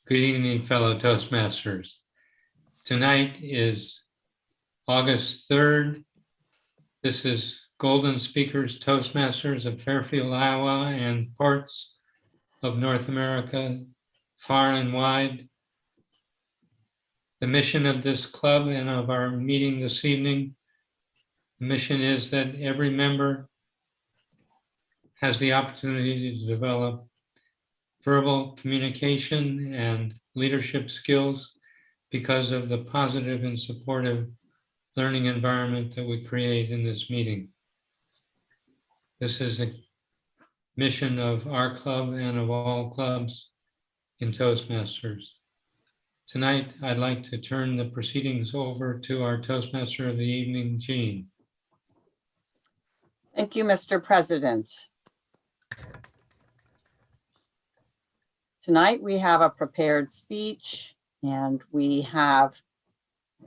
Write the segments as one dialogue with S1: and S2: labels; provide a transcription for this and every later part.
S1: Good evening, fellow Toastmasters. Tonight is August 3rd. This is Golden Speakers Toastmasters of Fairfield, Iowa, and parts of North America, far and wide. The mission of this club and of our meeting this evening, the mission is that every member has the opportunity to develop verbal communication and leadership skills because of the positive and supportive learning environment that we create in this meeting. This is a mission of our club and of all clubs in Toastmasters. Tonight, I'd like to turn the proceedings over to our Toastmaster of the evening, Jean.
S2: Thank you, Mr. President. Tonight, we have a prepared speech and we have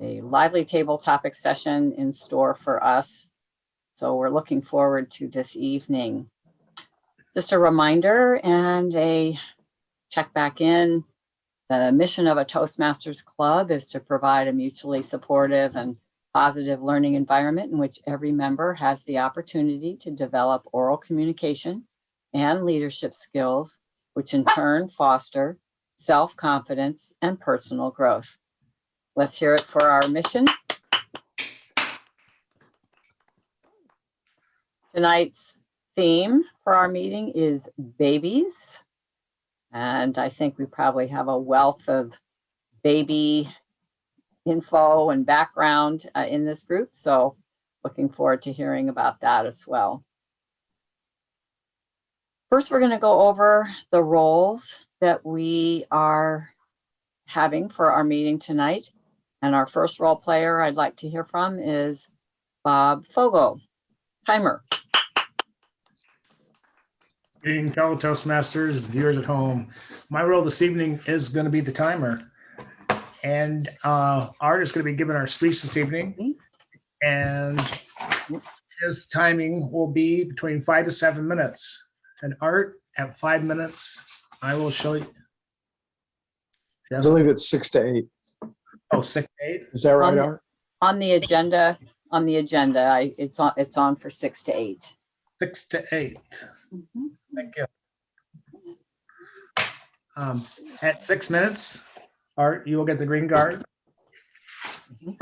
S2: a lively table topic session in store for us. So we're looking forward to this evening. Just a reminder and a check back in. The mission of a Toastmasters Club is to provide a mutually supportive and positive learning environment in which every member has the opportunity to develop oral communication and leadership skills, which in turn foster self-confidence and personal growth. Let's hear it for our mission. Tonight's theme for our meeting is babies. And I think we probably have a wealth of baby info and background in this group. So looking forward to hearing about that as well. First, we're going to go over the roles that we are having for our meeting tonight. And our first role player I'd like to hear from is Bob Fogel. Timer.
S3: Good evening, fellow Toastmasters, viewers at home. My role this evening is going to be the timer. And Art is going to be giving our speech this evening. And his timing will be between 5 to 7 minutes. And Art, at 5 minutes, I will show you.
S4: I believe it's 6 to 8.
S3: Oh, 6 to 8?
S4: Is that right, Art?
S2: On the agenda, it's on for 6 to 8.
S3: 6 to 8. Thank you. At 6 minutes, Art, you will get the green card.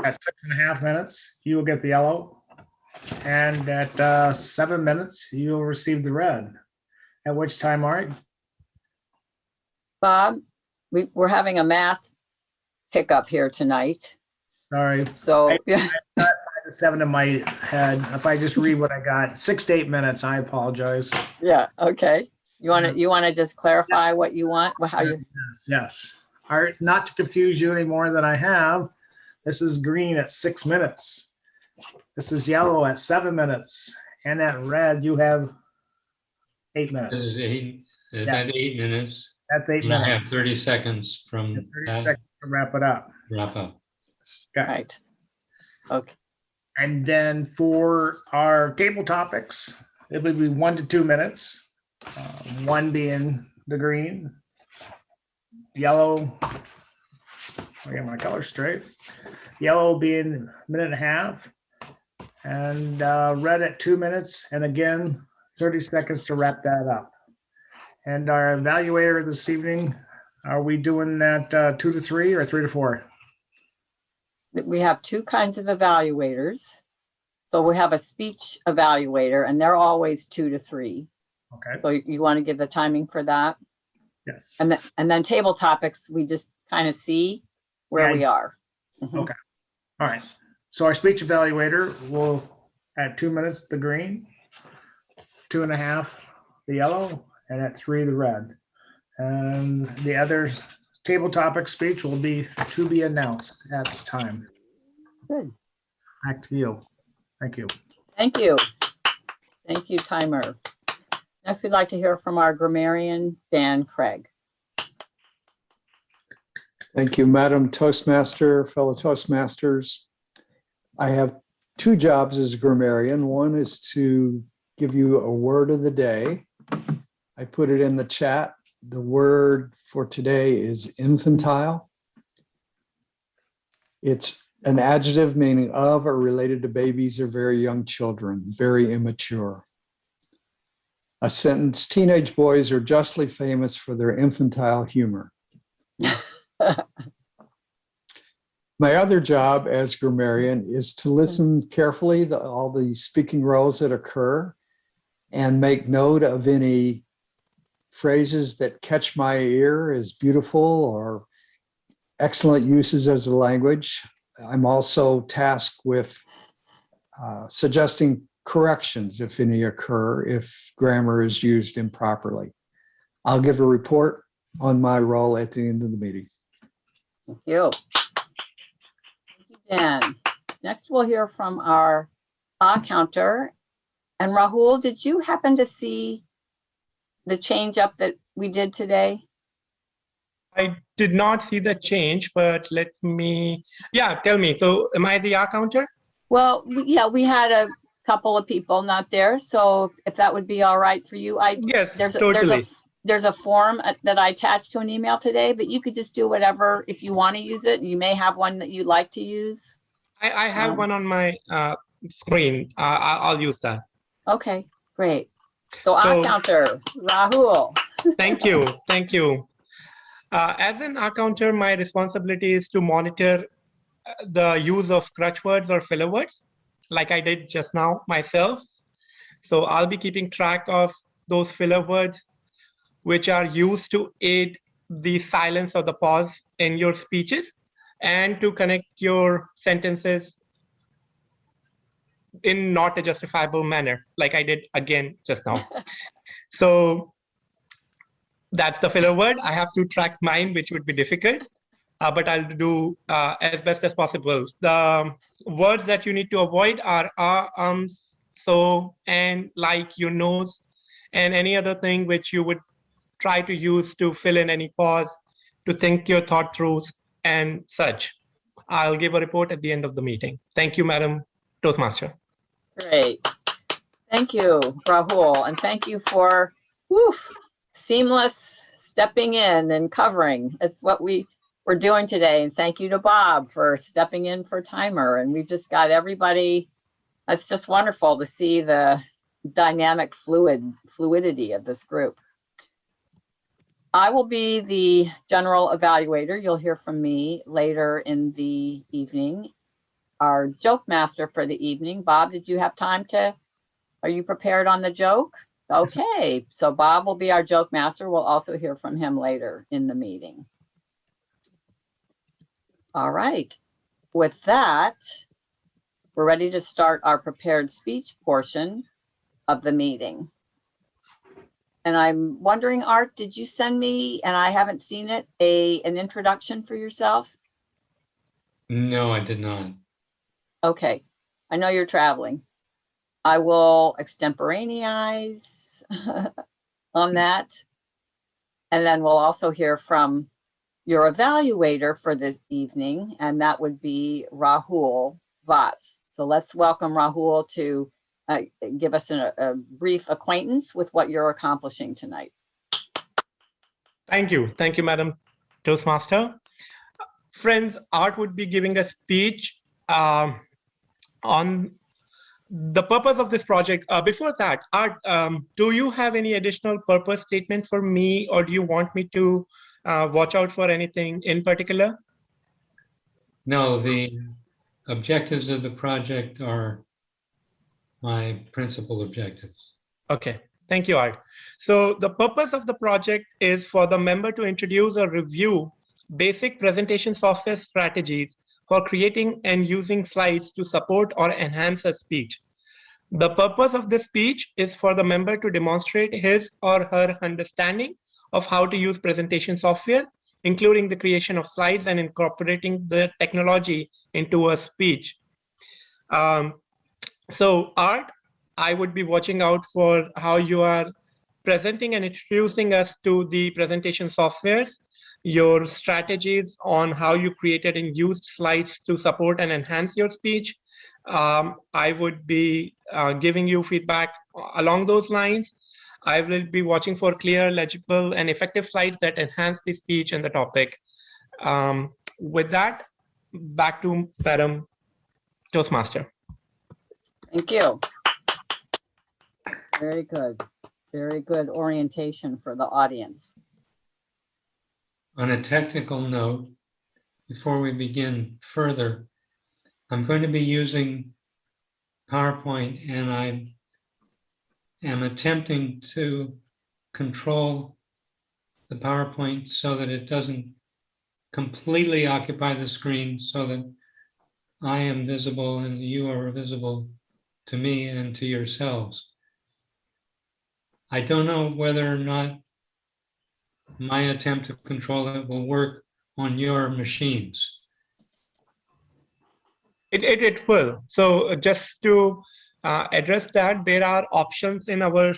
S3: At 6.5 minutes, you will get the yellow. And at 7 minutes, you'll receive the red. At which time, Art?
S2: Bob, we're having a math pickup here tonight.
S3: Sorry.
S2: So
S3: I got 5 to 7 in my head. If I just read what I got, 6 to 8 minutes, I apologize.
S2: yeah, okay. You want to just clarify what you want? How you?
S3: Yes. Art, not to confuse you any more than I have. This is green at 6 minutes. This is yellow at 7 minutes. And at red, you have 8 minutes.
S1: This is 8. Is
S3: Yeah.
S1: that 8 minutes?
S3: That's 8
S1: And I
S3: minutes.
S1: have 30 seconds from
S3: 30
S1: that
S3: seconds to wrap it up.
S1: wrap up.
S3: Okay.
S2: Right. Okay.
S3: And then for our table topics, it would be 1 to 2 minutes. One being the green, yellow. I get my colors straight. Yellow being a minute and a half, and red at 2 minutes, and again 30 seconds to wrap that up. And our evaluator this evening, are we doing that 2 to 3 or 3 to 4?
S2: We have two kinds of evaluators. So we have a speech evaluator, and they're always 2 to 3.
S3: Okay.
S2: So you want to give the timing for that?
S3: Yes.
S2: And then table topics, we just kind of see where
S3: Yeah.
S2: we are. Mhm.
S3: Okay. All right. So our speech evaluator will, at 2 minutes, the green, 2.5, the yellow, and at 3, the red. And the other table topic speech will be to be announced at the time.
S2: Good.
S3: Back to you. Thank you.
S2: Thank you. Thank you, timer. Next, we'd like to hear from our grammarian, Dan Craig.
S4: Thank you, Madam Toastmaster, fellow Toastmasters. I have 2 jobs as a grammarian. One is to give you a word of the day. I put it in the chat the word for today is infantile. It's an adjective meaning of or related to babies or very young children, very immature. A sentence, teenage boys are justly famous for their infantile humor. My other job as grammarian is to listen carefully to all the speaking roles that occur and make note of any phrases that catch my ear as beautiful or excellent uses as a language. I'm also tasked with suggesting corrections if any occur, if grammar is used improperly. I'll give a report on my role at the end of the meeting.
S2: Thank you. Thank you, Dan. Next, we'll hear from our counter. And Rahul, did you happen to see the change up that we did today?
S5: I did not see the change, but let me, tell me. So am I the counter?
S2: Well, yeah, we had a couple of people not there. So if that would be all right for you,
S5: Yes,
S2: there's
S5: totally.
S2: a form that I attached to an email today, but you could just do whatever if you want to use it. You may have one that you like to use.
S5: I have one on my screen. I'll use that.
S2: Okay, great. So counter, Rahul.
S5: Thank you. Thank you. As an counter, my responsibility is to monitor the use of crutch words or filler words, like I did just now myself. So I'll be keeping track of those filler words, which are used to aid the silence or the pause in your speeches and to connect your sentences in not a justifiable manner, like I did again just now. So that's the filler word. I have to track mine, which would be difficult, but I'll do as best as possible. The words that you need to avoid are so, and, like, your nose, and any other thing which you would try to use to fill in any pause, to think your thought through and such. I'll give a report at the end of the meeting. Thank you, Madam Toastmaster.
S2: Great. Thank you, Rahul. And thank you for seamless stepping in and covering. It's what we're doing today. And thank you to Bob for stepping in for timer. And we've just got everybody. It's just wonderful to see the dynamic fluidity of this group. I will be the general evaluator. You'll hear from me later in the evening. Our joke master for the evening. Bob, did you have time are you prepared on the joke? Okay, so Bob will be our joke master. We'll also hear from him later in the meeting. All right, with that, we're ready to start our prepared speech portion of the meeting. And I'm wondering, Art, did you send me, and I haven't seen it, an introduction for yourself?
S1: No, I did not.
S2: Okay, I know you're traveling. I will extemporaneize on that. And then we'll also hear from your evaluator for this evening, and that would be Rahul Vats. So let's welcome Rahul to give us a brief acquaintance with what you're accomplishing tonight.
S5: Thank you. Thank you, Madam Toastmaster. Friends, Art would be giving a speech on the purpose of this project. Before that, Art, do you have any additional purpose statement for me, or do you want me to watch out for anything in particular?
S1: No, the objectives of the project are my principal objectives.
S5: Okay, thank you, Art. So the purpose of the project is for the member to introduce or review basic presentation software strategies for creating and using slides to support or enhance a speech. The purpose of this speech is for the member to demonstrate his or her understanding of how to use presentation software, including the creation of slides and incorporating the technology into a speech. So Art, I would be watching out for how you are presenting and introducing us to the presentation softwares, your strategies on how you created and used slides to support and enhance your speech. I would be giving you feedback along those lines. I will be watching for clear, legible, and effective slides that enhance the speech and the topic. With that, back to Madam Toastmaster.
S2: Thank you. Very good. Very good orientation for the audience.
S1: On a technical note, before we begin further, I'm going to be using PowerPoint, and I am attempting to control the PowerPoint so that it doesn't completely occupy the screen, so that I am visible and you are visible to me and to yourselves. I don't know whether or not my attempt to control it will work on your machines.
S5: It will. So just to address that, there are options in our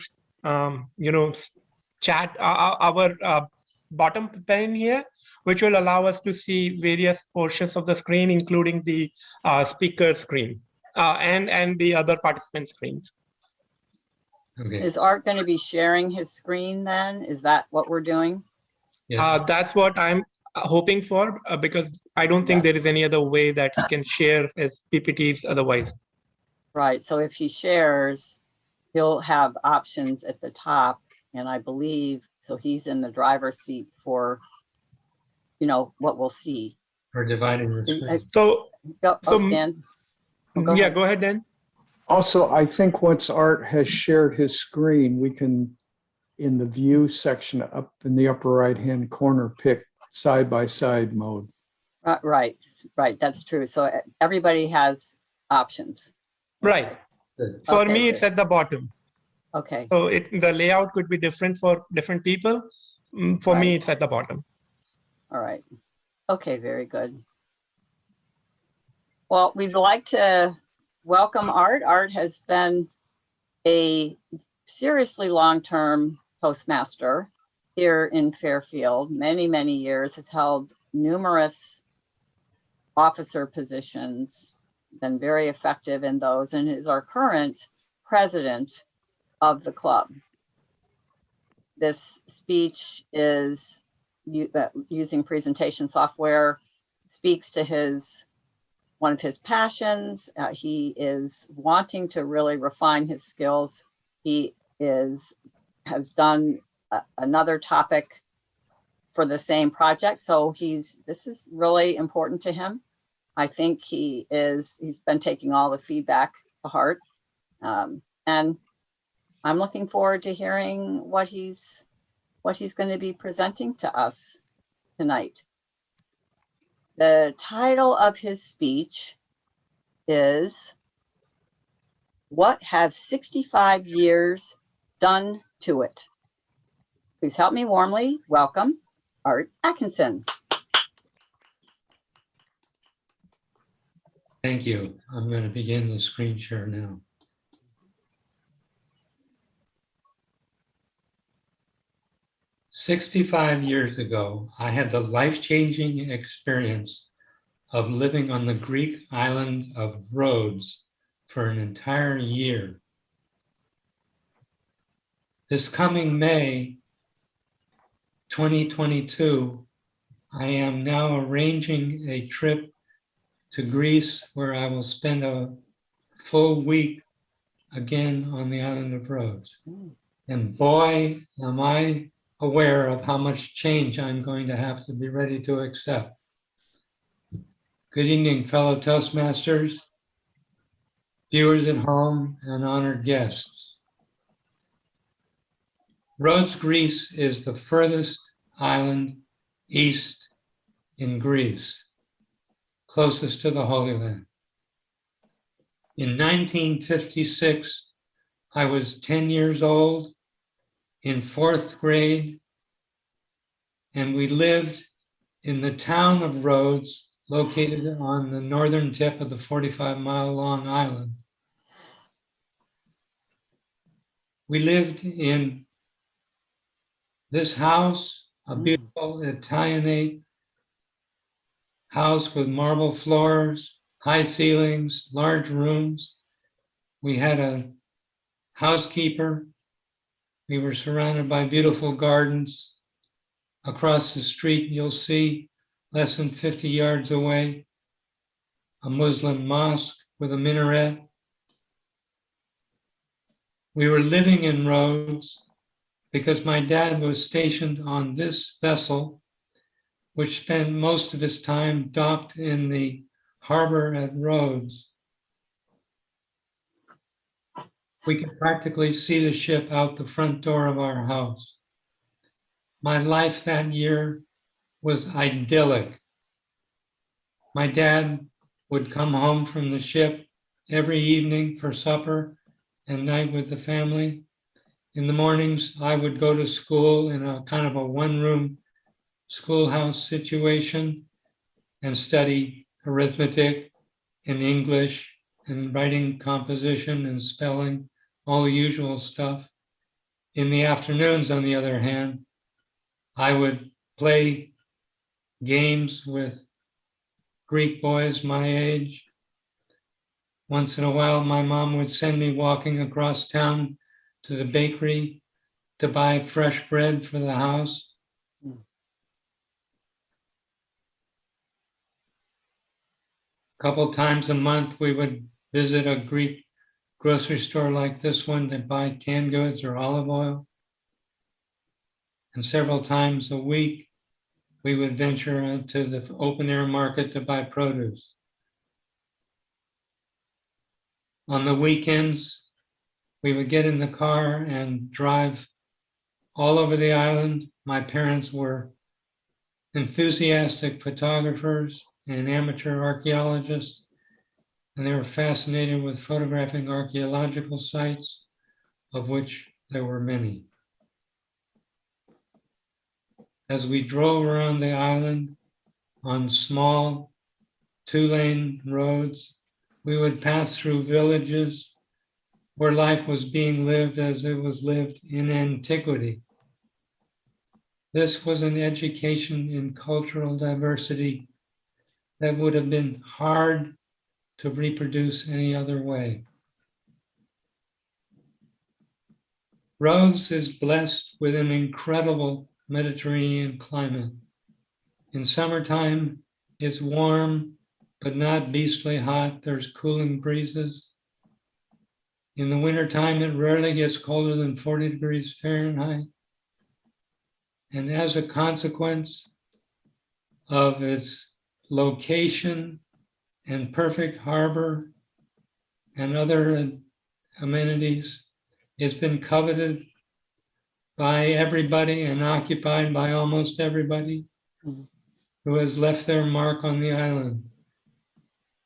S5: chat, our bottom pane here, which will allow us to see various portions of the screen, including the speaker screen and the other participant screens.
S1: Okay.
S2: Is Art going to be sharing his screen then? Is that what we're doing?
S1: Yeah.
S5: That's what I'm hoping for, because I don't think
S2: Yes.
S5: there is any other way that he can share his PPTs otherwise.
S2: Right. So if he shares, he'll have options at the top. And I believe, so he's in the driver's seat for, what we'll see.
S1: For dividing the screen.
S5: So
S2: Dan. Oh, go
S5: yeah,
S2: ahead.
S5: go ahead, Dan.
S4: Also, I think once Art has shared his screen, we can, in the view section up in the upper right-hand corner, pick side-by-side mode.
S2: Right. That's true. So everybody has options.
S5: Right.
S1: Good.
S5: For
S2: Okay,
S5: me,
S2: good.
S5: it's at the bottom.
S2: Okay.
S5: So the layout could be different for different people. For me,
S2: Right.
S5: it's at the bottom.
S2: All right. Okay, very good. Well, we'd like to welcome Art. Art has been a seriously long-term Toastmaster here in Fairfield, many, many years, has held numerous officer positions, been very effective in those, and is our current president of the club. This speech is using presentation software, speaks to one of his passions. He is wanting to really refine his skills. He has done another topic for the same project. So this is really important to him. I think he's been taking all the feedback to heart. And I'm looking forward to hearing what he's going to be presenting to us tonight. The title of his speech is "What Has 65 Years Done to It?" Please help me warmly welcome Art Atkinson.
S1: Thank you. I'm going to begin the screen share now. "65 years ago, I had the life-changing experience of living on the Greek island of Rhodes for an entire year. This coming May 2022, I am now arranging a trip to Greece where I will spend a full week again on the island of Rhodes. And boy, am I aware of how much change I'm going to have to be ready to accept. Good evening, fellow Toastmasters, viewers at home, and honored guests. Rhodes, Greece is the furthest island east in Greece, closest to the Holy Land. In 1956, I was 10 years old, in 4th grade, and we lived in the town of Rhodes, located on the northern tip of the 45-mile-long island. We lived in this house, a beautiful Italianate house with marble floors, high ceilings, large rooms. We had a housekeeper We were surrounded by beautiful gardens. Across the street, you'll see, less than 50 yards away, a Muslim mosque with a minaret. We were living in Rhodes because my dad was stationed on this vessel, which spent most of his time docked in the harbor at Rhodes. We could practically see the ship out the front door of our house. My life that year was idyllic. My dad would come home from the ship every evening for supper and night with the family. In the mornings, I would go to school in a kind of a one-room schoolhouse situation and study arithmetic and English and writing composition and spelling, all the usual stuff. In the afternoons, on the other hand, I would play games with Greek boys my age. Once in a while, my mom would send me walking across town to the bakery to buy fresh bread for the house. A couple times a month, we would visit a Greek grocery store like this one to buy canned goods or olive oil. And several times a week, we would venture out to the open air market to buy produce. On the weekends, we would get in the car and drive all over the island. My parents were enthusiastic photographers and amateur archaeologists, and they were fascinated with photographing archaeological sites, of which there were many. As we drove around the island on small 2-lane roads, we would pass through villages where life was being lived as it was lived in antiquity. This was an education in cultural diversity that would have been hard to reproduce any other way. Rhodes is blessed with an incredible Mediterranean climate. In summertime, it's warm, but not beastly hot. There's cooling breezes. In the wintertime, it rarely gets colder than 40 degrees Fahrenheit. And as a consequence of its location and perfect harbor and other amenities, it's been coveted by everybody and occupied by almost everybody who has left their mark on the island,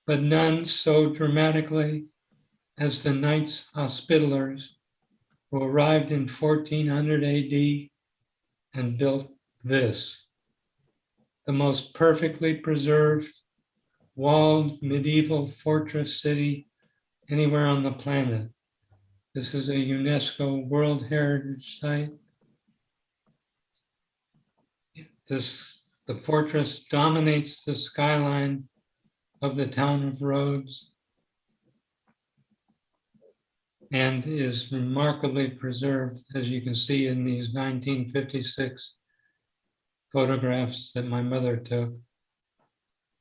S1: but none so dramatically as the Knights Hospitallers, who arrived in 1400 AD and built this, the most perfectly preserved, walled medieval fortress city anywhere on the planet. This is a UNESCO World Heritage Site. The fortress dominates the skyline of the town of Rhodes and is remarkably preserved, as you can see in these 1956 photographs that my mother took.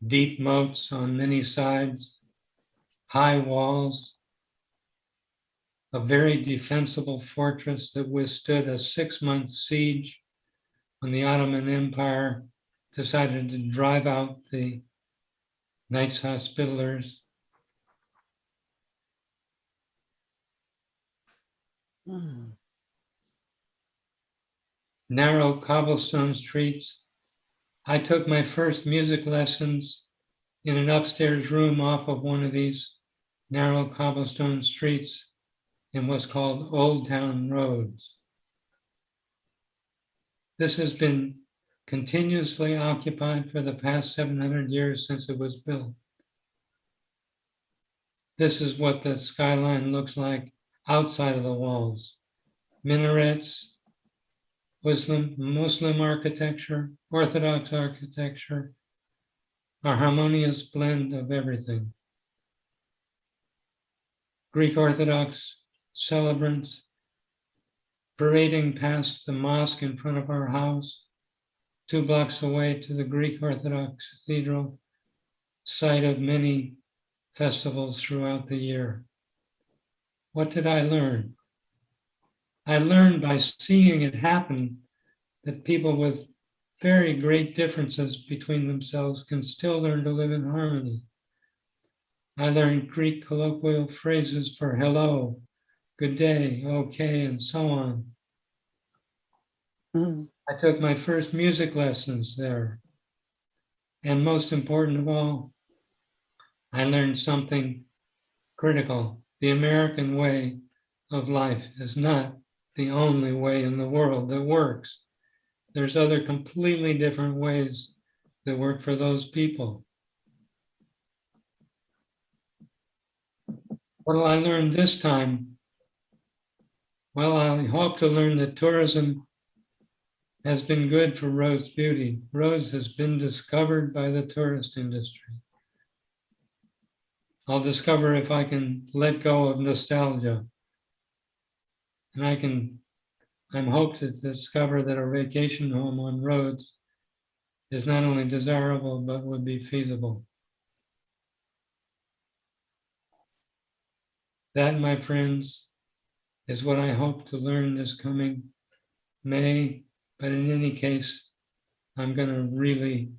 S1: Deep moats on many sides, high walls, a very defensible fortress that withstood a 6-month siege when the Ottoman Empire decided to drive out the Knights Hospitallers. Narrow cobblestone streets. I took my first music lessons in an upstairs room off of one of these narrow cobblestone streets in what's called Old Town Roads. This has been continuously occupied for the past 700 years since it was built. This is what the skyline looks like outside of the walls. Minarets, Muslim architecture, Orthodox architecture, a harmonious blend of everything. Greek Orthodox celebrants, parading past the mosque in front of our house, 2 blocks away to the Greek Orthodox Cathedral, site of many festivals throughout the year. What did I learn? I learned by seeing it happen that people with very great differences between themselves can still learn to live in harmony. I learned Greek colloquial phrases for hello, good day, okay, and so on.
S2: Mm.
S1: I took my first music lessons there. And most important of all, I learned something critical. The American way of life is not the only way in the world that works. There's other completely different ways that work for those people. What will I learn this time? Well, I hope to learn that tourism has been good for Rose Beauty. Rose has been discovered by the tourist industry. I'll discover if I can let go of nostalgia. And I'm hoped to discover that a vacation home on Rhodes is not only desirable, but would be feasible. That, my friends, is what I hope to learn this coming May. But in any case, I'm going to really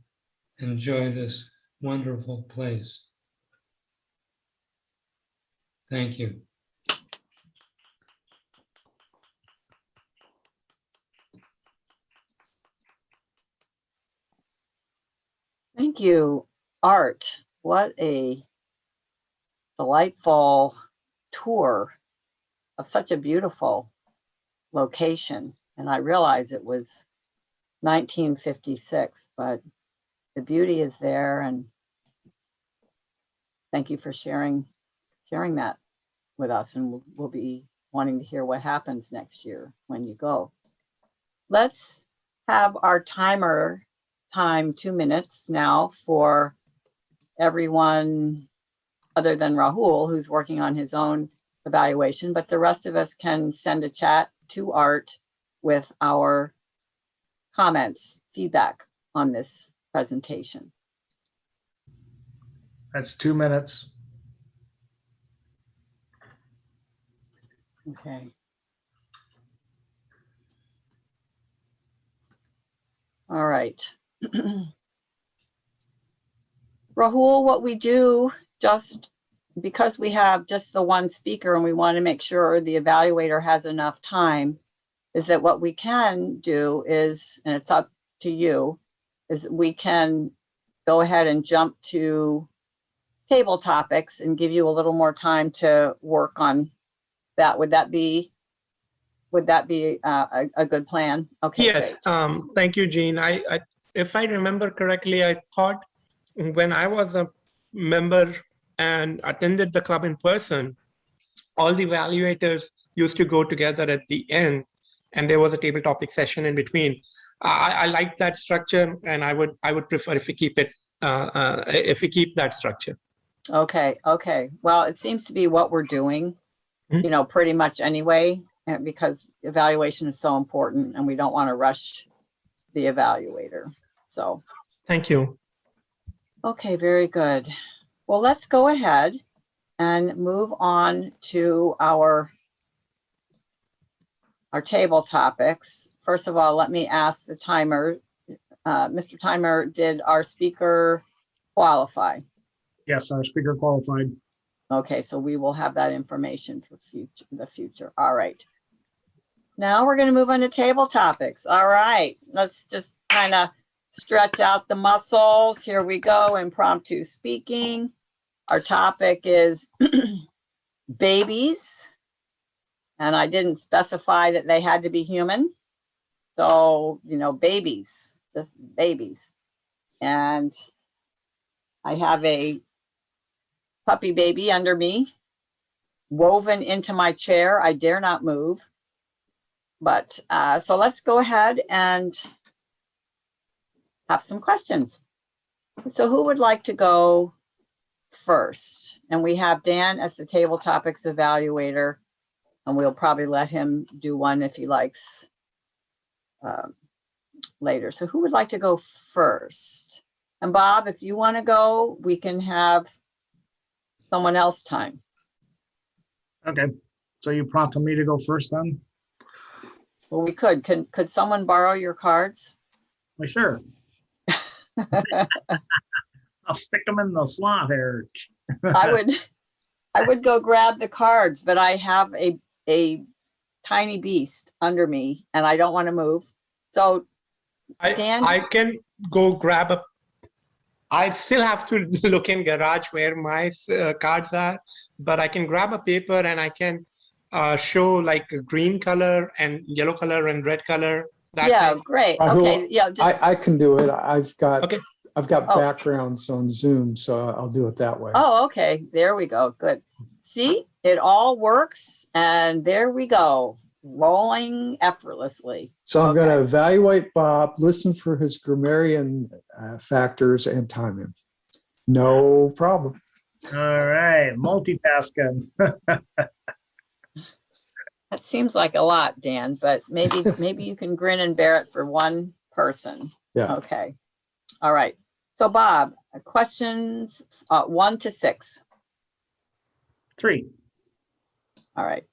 S1: enjoy this wonderful place. Thank you.
S2: Thank you, Art. What a delightful tour of such a beautiful location. And I realize it was 1956, but the beauty is there. And thank you for sharing that with us. And we'll be wanting to hear what happens next year when you go. Let's have our timer time 2 minutes now for everyone other than Rahul, who's working on his own evaluation, but the rest of us can send a chat to Art with our comments, feedback on this presentation.
S3: That's 2 minutes.
S2: Okay. All right. Rahul, what we do, just because we have just the one speaker and we want to make sure the evaluator has enough time, is that what we can do is, and it's up to you, is we can go ahead and jump to table topics and give you a little more time to work on that. Would that be a good plan? Okay.
S5: Yes.
S2: Great.
S5: Thank you, Jean. I, if I remember correctly, I thought when I was a member and attended the club in person, all the evaluators used to go together at the end, and there was a table topic session in between. I like that structure, and I would prefer if we keep it if we keep that structure.
S2: Okay. Well, it seems to be what we're doing,
S5: Mhm.
S2: pretty much anyway, because evaluation is so important and we don't want to rush the evaluator. So,
S5: Thank you.
S2: okay, very good. Well, let's go ahead and move on to our table topics. First of all, let me ask the timer, Mr. Timer, did our speaker qualify?
S3: Yes, our speaker qualified.
S2: Okay, so we will have that information for the future. All right. Now we're going to move on to table topics. All right, let's just kind of stretch out the muscles. Here we go, impromptu speaking. Our topic is babies. And I didn't specify that they had to be human. So, babies, just babies. And I have a puppy baby under me, woven into my chair. I dare not move. But so let's go ahead and have some questions. So who would like to go first? And we have Dan as the table topics evaluator. And we'll probably let him do one if he likes later. So who would like to go first? And Bob, if you want to go, we can have someone else time.
S3: Okay, so you prompted me to go first then?
S2: Well, we could. Could someone borrow your cards?
S3: Well, sure. I'll stick them in the slot here.
S2: I would go grab the cards, but I have a tiny beast under me and I don't want to move. So Dan?
S5: I can go grab a. I still have to look in garage where my cards are, but I can grab a paper and I can show like a green color and yellow color and red color. That
S2: Yeah,
S5: way.
S2: great.
S4: Rahul,
S2: Okay, yeah, just,
S4: I can do it. I've got
S5: Okay.
S2: Oh.
S4: backgrounds on Zoom, so I'll do it that way.
S2: oh, okay, there we go, good. See, it all works and there we go, rolling effortlessly.
S4: So I'm going to
S2: Okay.
S4: evaluate Bob, listen for his grammarian factors, and time him. No problem.
S3: All right, multitasking.
S2: That seems like a lot, Dan, but maybe you can grin and bear it for one person.
S4: Yeah.
S2: Okay. All right. So Bob, questions 1 to 6.
S3: 3.
S2: All right.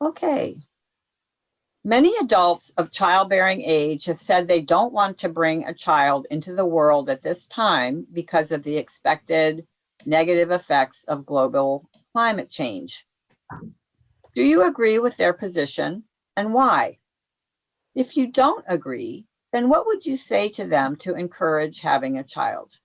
S2: Okay. Many adults of childbearing age have said they don't want to bring a child into the world at this time because of the expected negative effects of global climate change. Do you agree with their position and why? If you don't agree, then what would you say to them to encourage having a child?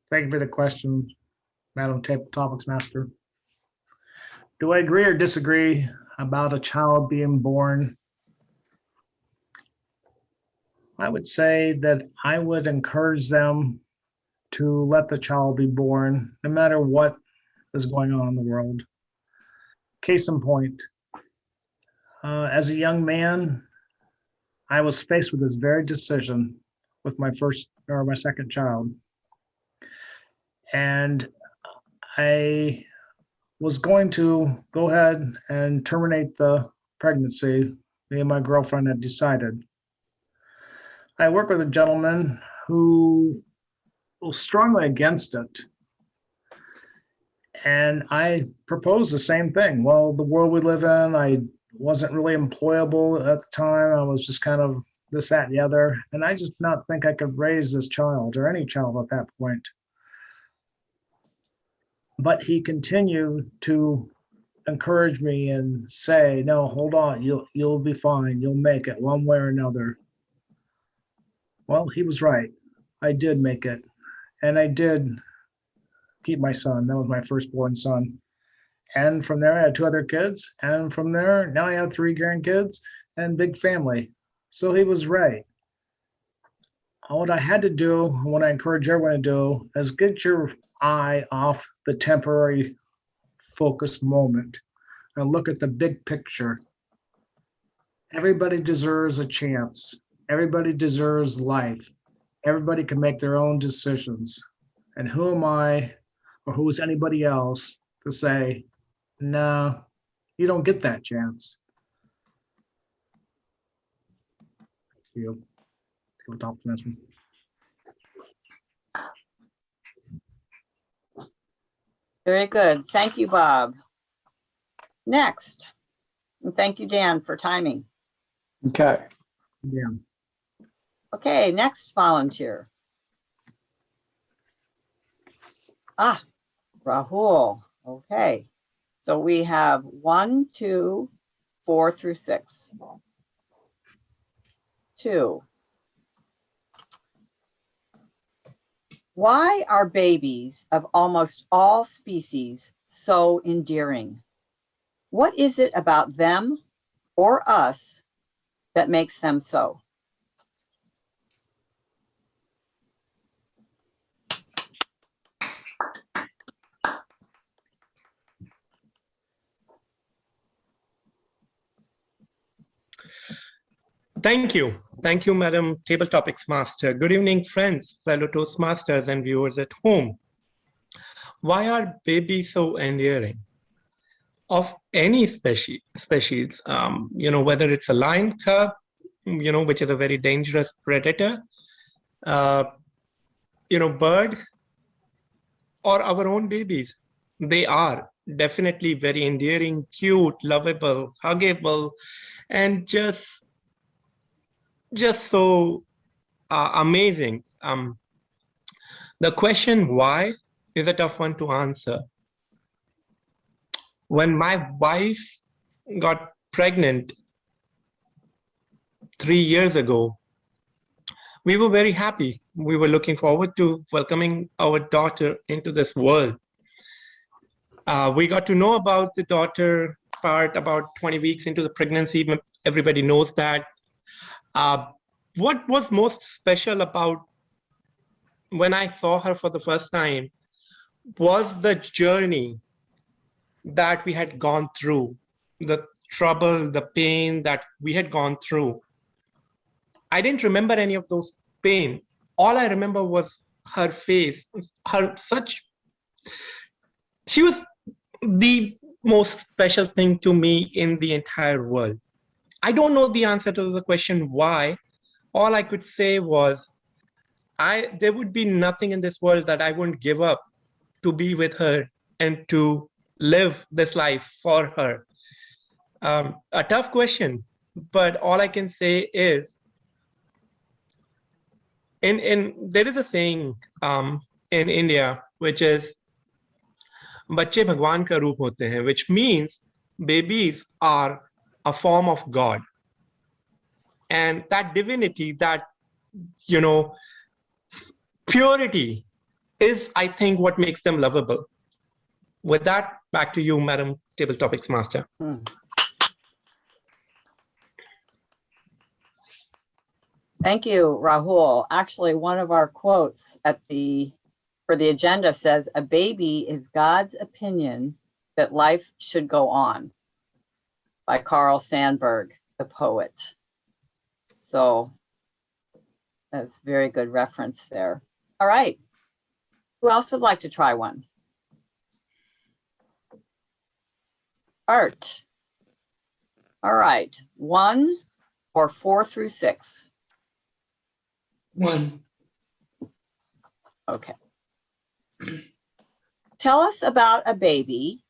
S3: Thank you for the question, Madam Topics Master. Do I agree or disagree about a child being born? I would say that I would encourage them to let the child be born, no matter what is going on in the world. Case in point, as a young man, I was faced with this very decision with my second child. And I was going to go ahead and terminate the pregnancy. Me and my girlfriend had decided. I worked with a gentleman who was strongly against it. And I proposed the same thing. Well, the world we live in, I wasn't really employable at the time. I was just kind of this, that, and the other. And I just not think I could raise this child or any child at that point. But he continued to encourage me and say, no, hold on, you'll be fine. You'll make it one way or another. Well, he was right. I did make it. And I did keep my son. That was my firstborn son. And from there, I had 2 other kids. And from there, now I have 3 grandkids and big family. So he was right. What I had to do, what I encourage everyone to do, is get your eye off the temporary focus moment and look at the big picture. Everybody deserves a chance. Everybody deserves life. Everybody can make their own decisions. And who am I, or who is anybody else to say, no, you don't get that chance. You. Top commencement.
S2: Very good. Thank you, Bob. Next. And thank you, Dan, for timing.
S4: Okay.
S3: Yeah.
S2: Okay, next volunteer. Rahul. Okay. So we have 1, 2, 4 through 6. 2. Why are babies of almost all species so endearing? What is it about them or us that makes them so?
S5: Thank you. Thank you, Madam Table Topics Master. Good evening, friends, fellow Toastmasters and viewers at home. Why are babies so endearing? Of any species, whether it's a lion cub, which is a very dangerous predator, bird, or our own babies, they are definitely very endearing, cute, lovable, huggable, and just so amazing. The question why is a tough one to answer. When my wife got pregnant 3 years ago, we were very happy. We were looking forward to welcoming our daughter into this world. We got to know about the daughter part about 20 weeks into the pregnancy. Everybody knows that. What was most special about when I saw her for the first time was the journey that we had gone through, the trouble, the pain that we had gone through. I didn't remember any of those pain. All I remember was her face, she was the most special thing to me in the entire world. I don't know the answer to the question why. All I could say was, there would be nothing in this world that I wouldn't give up to be with her and to live this life for her. A tough question, but all I can say is, there is a saying in India which is, "Bacche Bhagwan ka roop hote hain," which means babies are a form of God. And that divinity, that, purity is, I think, what makes them lovable. With that, back to you, Madam Table Topics Master.
S2: Thank you, Rahul. Actually, one of our quotes for the agenda says, "A baby is God's opinion that life should go on," by Carl Sandburg, the poet. So that's a very good reference there. All right. Who else would like to try one? Art. All right. 1 or 4 through 6.
S1: 1.
S2: Okay. Tell us about a baby,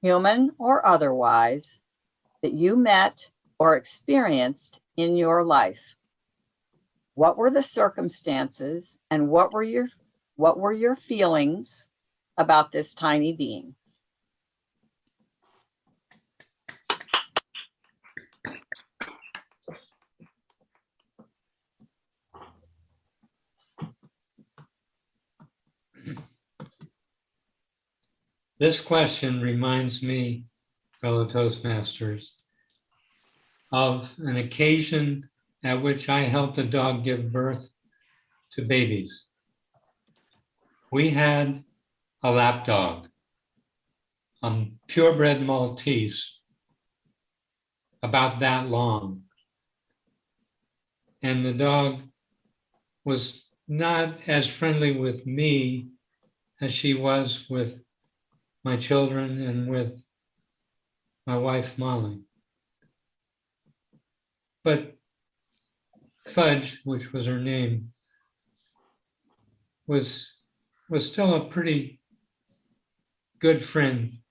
S2: human or otherwise, that you met or experienced in your life. What were the circumstances and what were your feelings about this tiny being?
S1: This question reminds me, fellow Toastmasters, of an occasion at which I helped a dog give birth to babies. We had a lap dog, a purebred Maltese, about that long. And the dog was not as friendly with me as she was with my children and with my wife, Molly. But Fudge, which was her name, was still a pretty good friend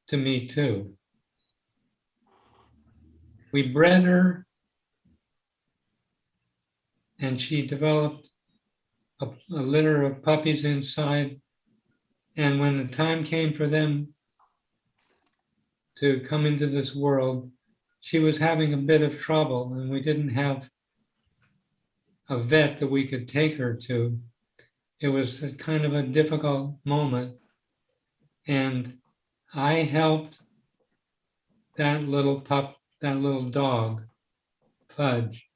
S1: to me too. We bred her and she developed a litter of puppies inside. And when the time came for them to come into this world, she was having a bit of trouble and we didn't have a vet that we could take her to. It was a kind of a difficult moment. And I helped that little dog, Fudge,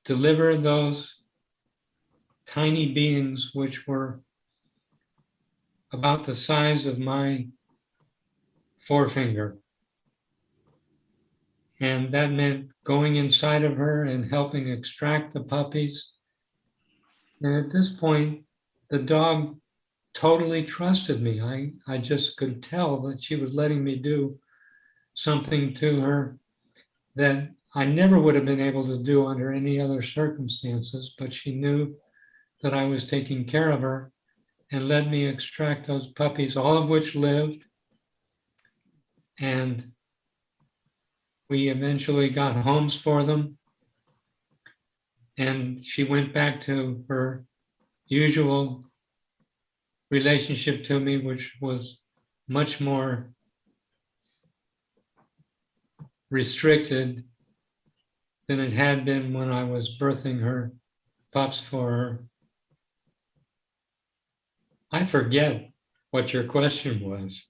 S1: deliver those tiny beings, which were about the size of my forefinger. And that meant going inside of her and helping extract the puppies. And at this point, the dog totally trusted me. I just could tell that she was letting me do something to her that I never would have been able to do under any other circumstances, but she knew that I was taking care of her and let me extract those puppies, all of which lived. And we eventually got homes for them. And she went back to her usual relationship to me, which was much more restricted than it had been when I was birthing her pups for her. I forget what your question was.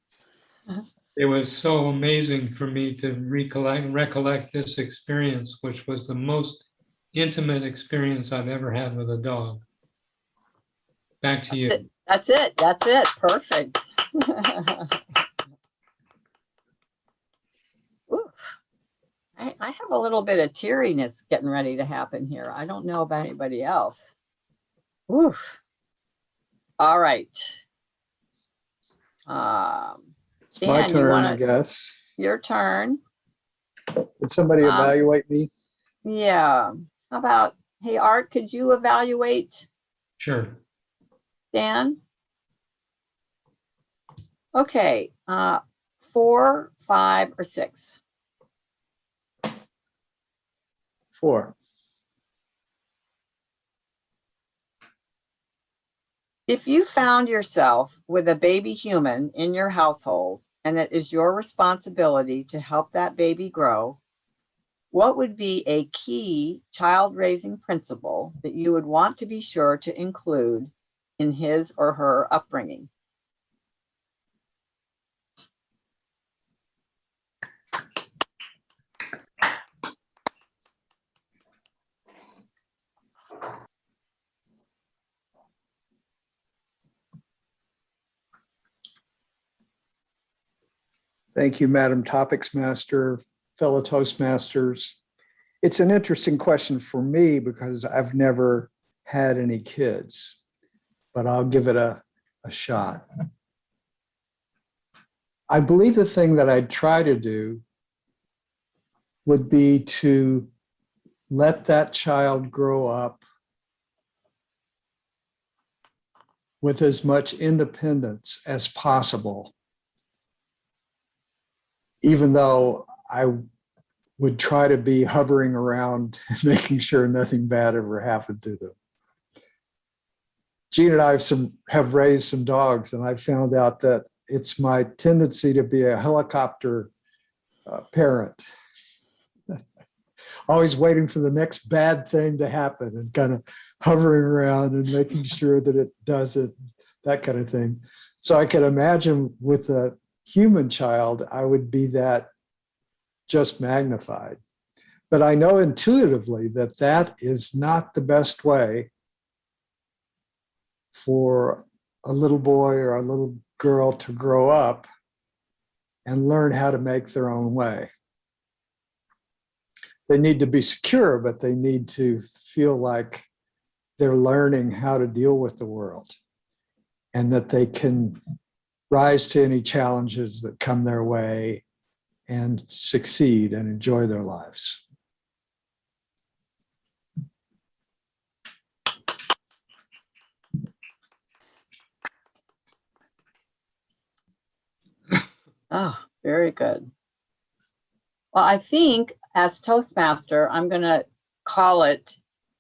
S1: It was so amazing for me to recollect this experience, which was the most intimate experience I've ever had with a dog. Back to you.
S2: That's it. Perfect. Ooh. I have a little bit of teariness getting ready to happen here. I don't know about anybody else. Oof. All right.
S4: It's my
S2: Dan,
S4: turn, I guess.
S2: your turn.
S4: Did somebody evaluate me?
S2: Yeah. How about, hey, Art, could you evaluate
S1: Sure.
S2: Dan? Okay. 4, 5, or 6?
S4: 4.
S2: If you found yourself with a baby human in your household and it is your responsibility to help that baby grow, what would be a key child raising principle that you would want to be sure to include in his or her upbringing?
S4: Thank you, Madam Topics Master, fellow Toastmasters. It's an interesting question for me because I've never had any kids, but I'll give it a shot. I believe the thing that I'd try to do would be to let that child grow up with as much independence as possible, even though I would try to be hovering around and making sure nothing bad ever happened to them. Jean and I have raised some dogs, and I found out that it's my tendency to be a helicopter parent, always waiting for the next bad thing to happen and kind of hovering around and making sure that it does it, that kind of thing. So I could imagine with a human child, I would be that just magnified. But I know intuitively that that is not the best way for a little boy or a little girl to grow up and learn how to make their own way. They need to be secure, but they need to feel like they're learning how to deal with the world and that they can rise to any challenges that come their way and succeed and enjoy their lives.
S2: Oh, very good. Well, I think as Toastmaster, I'm going to call it,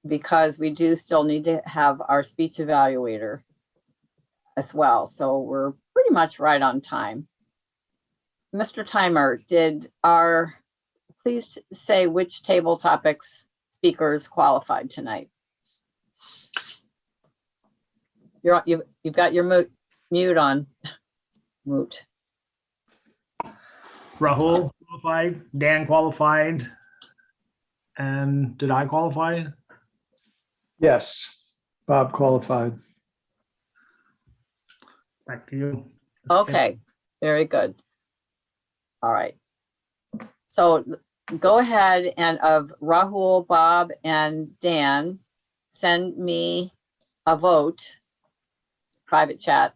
S2: because we do still need to have our speech evaluator as well. So we're pretty much right on time. Mr. Timer, please say which table topics speakers qualified tonight. You've got your mute on. Mute.
S3: Rahul qualified, Dan qualified, and did I qualify?
S4: Yes, Bob qualified.
S3: Back to you.
S2: Okay, very good. All right. So go ahead and of Rahul, Bob, and Dan, send me a vote, private chat,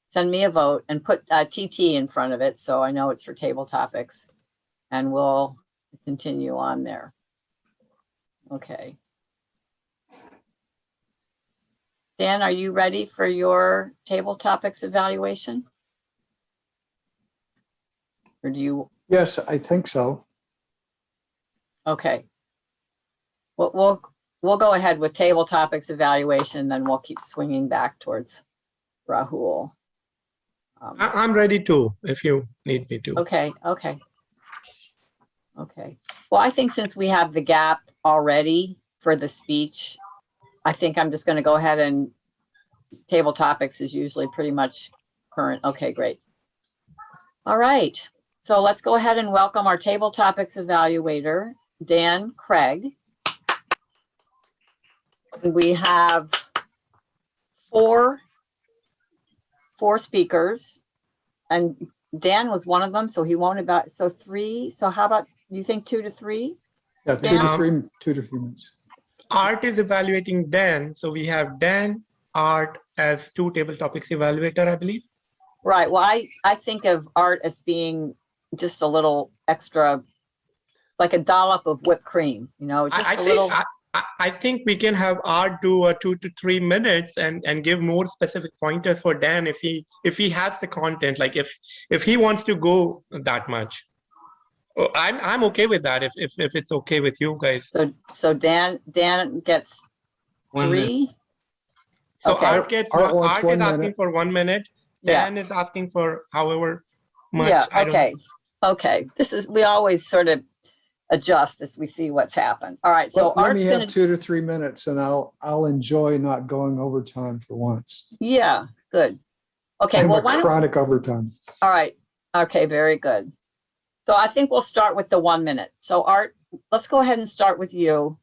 S2: send me a vote and put TT in front of it so I know it's for table topics. And we'll continue on there. Okay. Dan, are you ready for your table topics evaluation? Or do you?
S4: Yes, I think so.
S2: Okay. We'll go ahead with table topics evaluation, then we'll keep swinging back towards Rahul.
S5: I'm ready too, if you need me to.
S2: Okay. Well, I think since we have the gap already for the speech, I think I'm just going to go ahead and table topics is usually pretty much current. Okay, great. All right. So let's go ahead and welcome our table topics evaluator, Dan Craig. We have four speakers, and Dan was one of them, so he won't about, so three. So how about, you think 2 to 3?
S4: Yeah,
S2: Dan?
S4: 2 to 3 minutes.
S5: Art is evaluating Dan. So we have Dan, Art as 2 table topics evaluator, I believe.
S2: Right. Well, I think of Art as being just a little extra, like a dollop of whipped cream, you know, just a little.
S5: I think we can have Art do 2 to 3 minutes and give more specific pointers for Dan if he has the content, like if he wants to go that much. I'm okay with that if it's okay with you guys.
S2: So Dan gets
S1: 1 minute.
S2: 3.
S5: So
S2: Okay.
S5: Art is
S4: 1
S5: asking
S4: minute.
S5: for 1 minute.
S2: Yeah.
S5: Dan is asking for however much.
S2: Yeah.
S5: I don't
S2: Okay.
S5: know.
S2: Okay. We always sort of adjust as we see what's happened. All right. So
S4: Let
S2: Art's
S4: me
S2: going
S4: have
S2: to.
S4: 2 to 3 minutes and I'll enjoy not going overtime for once.
S2: Yeah. Good. Okay.
S4: I'm
S2: Well,
S4: a
S2: why don't.
S4: chronic overtime.
S2: All right. Okay. Very good. So I think we'll start with the 1 minute. So Art, let's go ahead and start with you.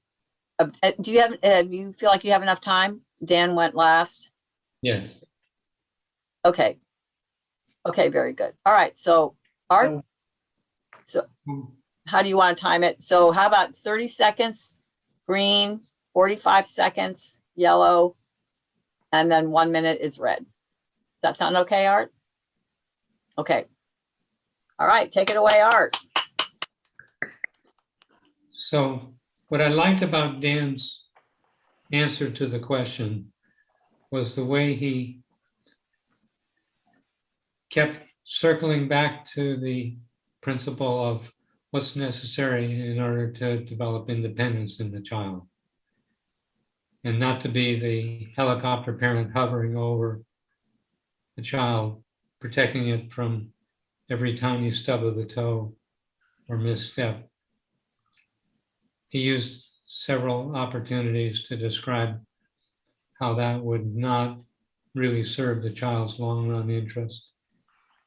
S2: Do you feel like you have enough time? Dan went last.
S1: Yeah.
S2: Okay. Okay. Very good. All right. So Art,
S3: Oh.
S2: so how do you want to time it? So how about 30 seconds, green, 45 seconds, yellow, and then 1 minute is red. Does that sound okay, Art? Okay. All right, take it away, Art.
S1: So what I liked about Dan's answer to the question was the way he kept circling back to the principle of what's necessary in order to develop independence in the child. And not to be the helicopter parent hovering over the child, protecting it from every tiny stub of the toe or misstep. He used several opportunities to describe how that would not really serve the child's long run interest.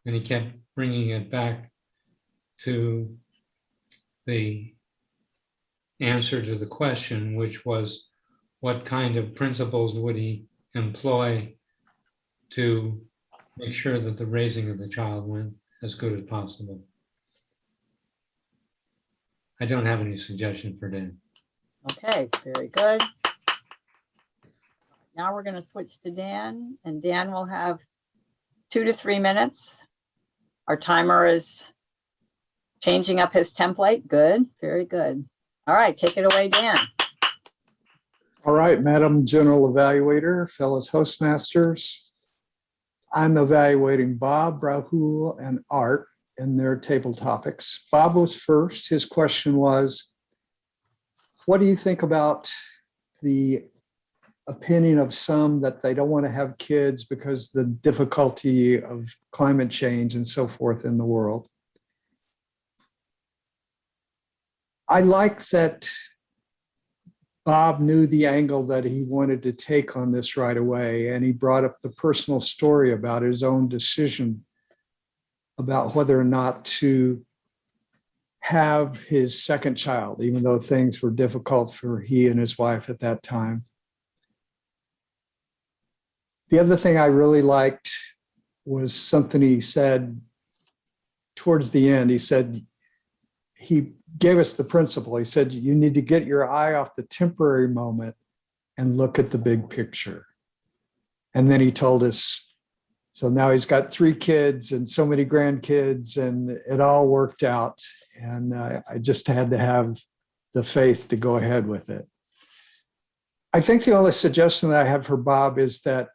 S1: And he kept bringing it back to the answer to the question, which was what kind of principles would he employ to make sure that the raising of the child went as good as possible. I don't have any suggestion for Dan.
S2: Okay, very good. Now we're going to switch to Dan, and Dan will have 2 to 3 minutes. Our timer is changing up his template. Good, very good. All right, take it away, Dan.
S4: All right, Madam General Evaluator, fellow Toastmasters. I'm evaluating Bob, Rahul, and Art in their table topics. Bob was first. His question was, what do you think about the opinion of some that they don't want to have kids because the difficulty of climate change and so forth in the world? I like that Bob knew the angle that he wanted to take on this right away, and he brought up the personal story about his own decision about whether or not to have his second child, even though things were difficult for he and his wife at that time. The other thing I really liked was something he said towards the end. He said, he gave us the principle. He said, you need to get your eye off the temporary moment and look at the big picture. And then he told us, so now he's got 3 kids and so many grandkids, and it all worked out. And I just had to have the faith to go ahead with it. I think the only suggestion that I have for Bob is that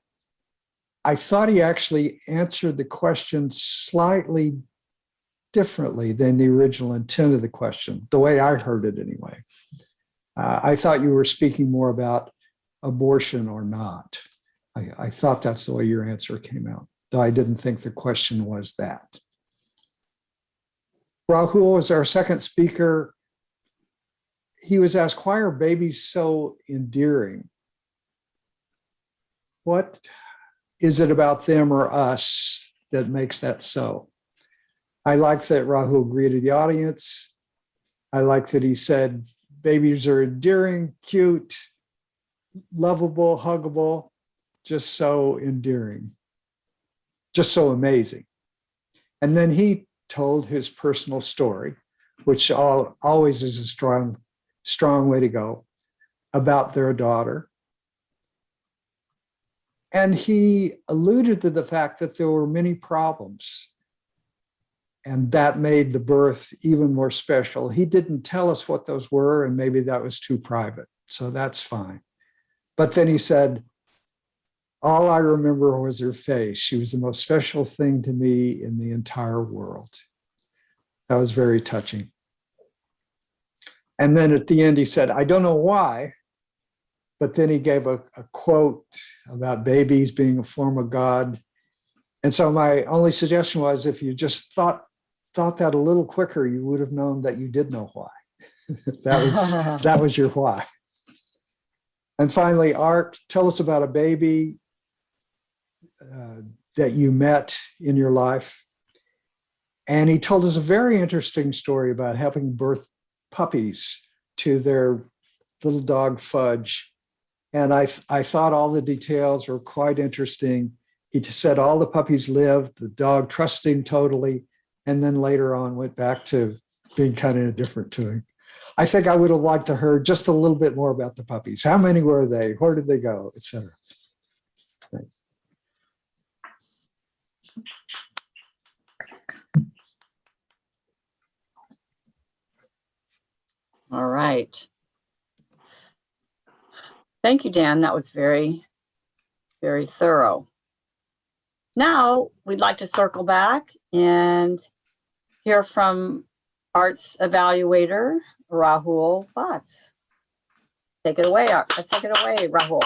S4: I thought he actually answered the question slightly differently than the original intent of the question, the way I heard it anyway. I thought you were speaking more about abortion or not. I thought that's the way your answer came out, though I didn't think the question was that. Rahul is our second speaker. He was asked, why are babies so endearing? What is it about them or us that makes that so? I like that Rahul greeted the audience. I like that he said, babies are endearing, cute, lovable, huggable, just so endearing, just so amazing. And then he told his personal story, which always is a strong way to go, about their daughter. And he alluded to the fact that there were many problems, and that made the birth even more special. He didn't tell us what those were, and maybe that was too private, so that's fine. But then he said, all I remember was her face. She was the most special thing to me in the entire world. That was very touching. And then at the end, he said, I don't know why, but then he gave a quote about babies being a form of God. And so my only suggestion was, if you just thought that a little quicker, you would have known that you did know why. that was your why. And finally, Art, tell us about a baby that you met in your life. And he told us a very interesting story about helping birth puppies to their little dog Fudge. And I thought all the details were quite interesting. He said all the puppies lived, the dog trusted him totally, and then later on went back to being kind of indifferent to him. I think I would have liked to hear just a little bit more about the puppies. How many were they? Where did they go? Etc. Thanks.
S2: All right. Thank you, Dan. That was very, very thorough. Now we'd like to circle back and hear from Arts Evaluator, Rahul Bhatts. Take it away, take it away, Rahul.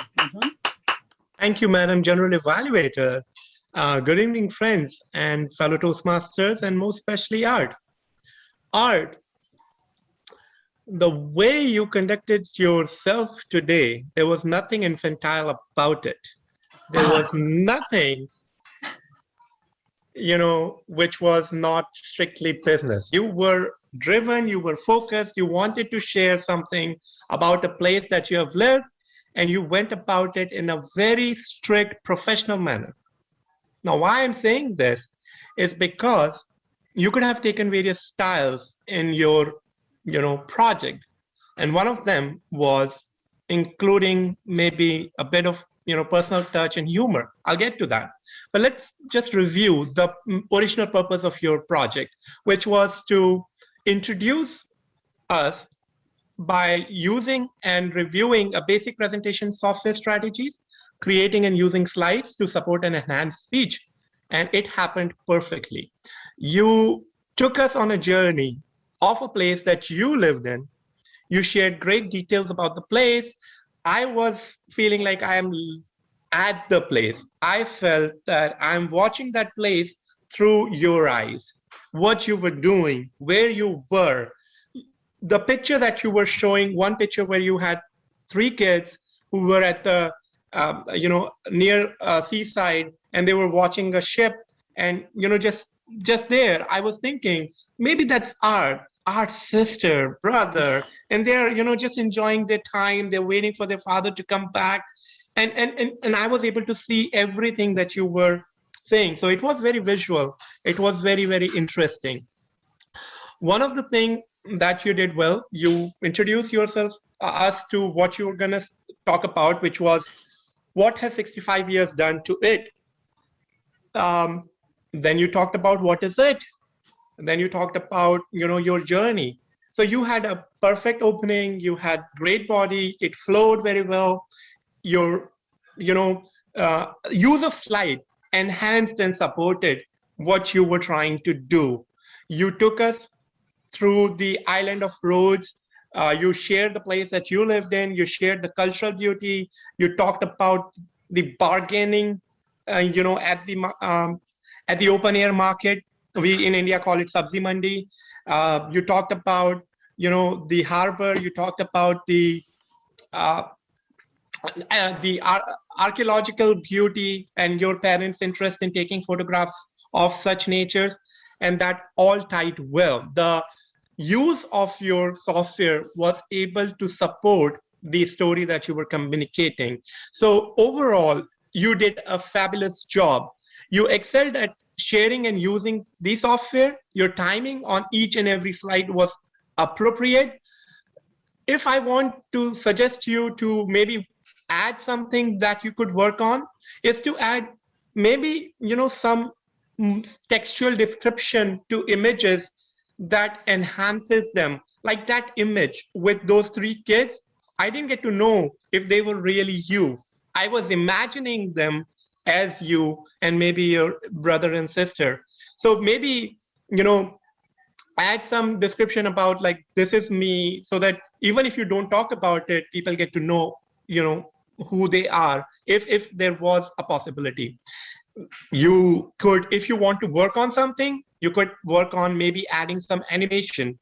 S5: Thank you, Madam General Evaluator. Good evening, friends and fellow Toastmasters, and most especially Art. Art, the way you conducted yourself today, there was nothing infantile about it. There was nothing, which was not strictly business. You were driven, you were focused, you wanted to share something about a place that you have lived, and you went about it in a very strict professional manner. Now, why I'm saying this is because you could have taken various styles in your project, and one of them was including maybe a bit of personal touch and humor. I'll get to that, but let's just review the original purpose of your project, which was to introduce us by using and reviewing a basic presentation software strategies, creating and using slides to support and enhance speech, and it happened perfectly. You took us on a journey of a place that you lived in. You shared great details about the place. I was feeling like I am at the place. I felt that I'm watching that place through your eyes, what you were doing, where you were. The picture that you were showing, one picture where you had 3 kids who were at the, near seaside, and they were watching a ship, and, just there, I was thinking, maybe that's Art's sister, brother, and they're, just enjoying their time. They're waiting for their father to come back. And I was able to see everything that you were saying. So it was very visual. It was very, very interesting. One of the things that you did well. You introduced yourself, us to what you were going to talk about, which was what has 65 years done to it. Then you talked about what is it. And then you talked about, your journey. So you had a perfect opening. You had great body. It flowed very well. Your, use of slide enhanced and supported what you were trying to do. You took us through the island of Rhodes. You shared the place that you lived in. You shared the cultural beauty. You talked about the bargaining, at the open air market. We in India call it Sabzi Mandi. You talked about, the harbor. You talked about the archaeological beauty and your parents' interest in taking photographs of such natures, and that all tied well. The use of your software was able to support the story that you were communicating. So overall, you did a fabulous job. You excelled at sharing and using the software. Your timing on each and every slide was appropriate. If I want to suggest you to maybe add something that you could work on, is to add maybe, some textual description to images that enhances them. Like that image with those 3 kids, I didn't get to know if they were really you. I was imagining them as you and maybe your brother and sister. So maybe, add some description about like, this is me, so that even if you don't talk about it, people get to know, who they are, if there was a possibility. You could, if you want to work on something, you could work on maybe adding some animation,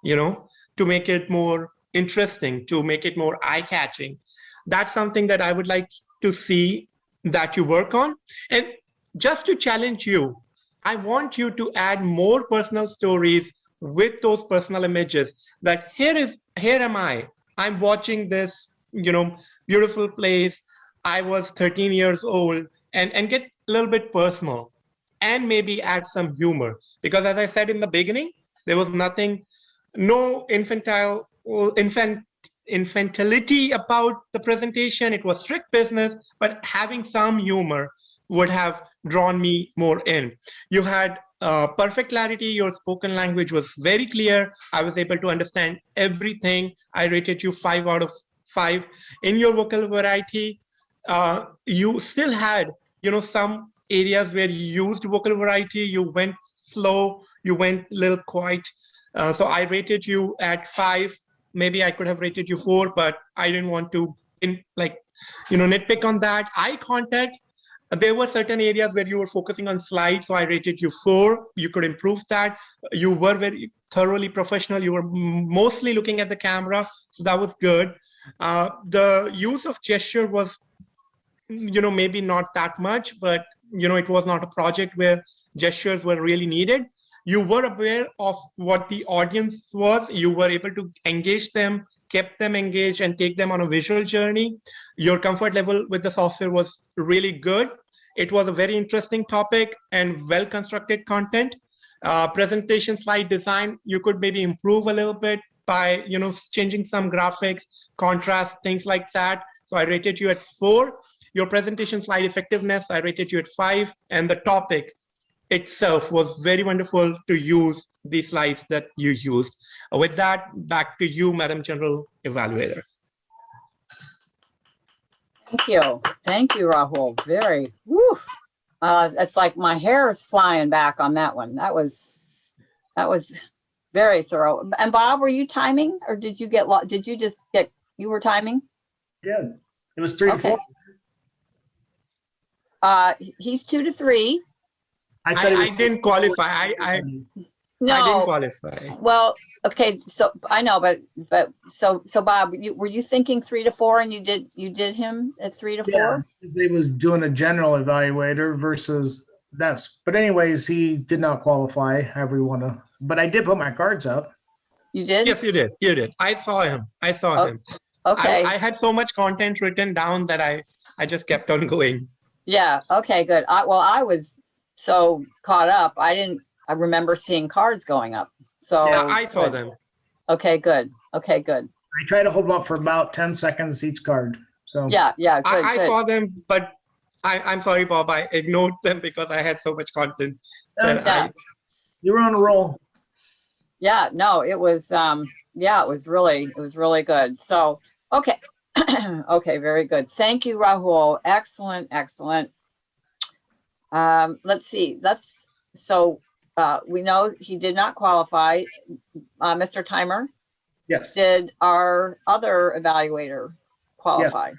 S5: to make it more interesting, to make it more eye-catching. That's something that I would like to see that you work on. And just to challenge you, I want you to add more personal stories with those personal images, that here am I'm watching this, beautiful place. I was 13 years old, and get a little bit personal, and maybe add some humor. Because as I said in the beginning, there was no infantility about the presentation. It was strict business, but having some humor would have drawn me more in. You had perfect clarity. Your spoken language was very clear. I was able to understand everything. I rated you 5 out of 5. In your vocal variety, you still had, some areas where you used vocal variety. You went slow, you went a little quiet. So I rated you at 5. Maybe I could have rated you 4, but I didn't want to nitpick on that. Eye contact, there were certain areas where you were focusing on slides, so I rated you 4. You could improve that. You were very thoroughly professional. You were mostly looking at the camera, so that was good. The use of gesture was, maybe not that much, but, it was not a project where gestures were really needed. You were aware of what the audience was. You were able to engage them, kept them engaged, and take them on a visual journey. Your comfort level with the software was really good. It was a very interesting topic and well-constructed content. Presentation slide design, you could maybe improve a little bit by, changing some graphics, contrast, things like that. So I rated you at 4. Your presentation slide effectiveness, I rated you at 5. And the topic itself was very wonderful to use the slides that you used. With that, back to you, Madam General Evaluator.
S2: Thank you, Rahul. Very, woof. It's like my hair is flying back on that one. That was very thorough. And Bob, were you timing, or did you just get, you were timing?
S3: Yeah, it was 3 to 4.
S2: He's 2 to 3.
S5: I didn't qualify. I didn't qualify.
S2: Well, okay. So I know, but so Bob, were you thinking 3 to 4, and you did him at 3 to 4?
S3: Yeah, he was doing a general evaluator versus that's. But anyways, he did not qualify. However you want to. But I did put my cards up.
S2: You did?
S5: Yes, you did. You did. I saw him. Him.
S2: Okay.
S5: I had so much content written down that I just kept on going.
S2: Yeah. Okay. Good. I was so caught up. I remember seeing cards going up. So
S5: yeah, I saw them.
S2: Okay, good. Okay, good.
S3: I try to hold them up for about 10 seconds each card. So
S2: Yeah, yeah, good,
S5: I
S2: good.
S5: saw them, but I'm sorry, Bob. I ignored them because I had so much content that
S2: Yeah.
S3: you were on a roll.
S2: Yeah, no, it was yeah, it was really good. So, okay. Okay, very good. Thank you, Rahul. Excellent, excellent. Let's see. We know he did not qualify. Mr. Timer,
S3: Yes.
S2: did our other evaluator qualify?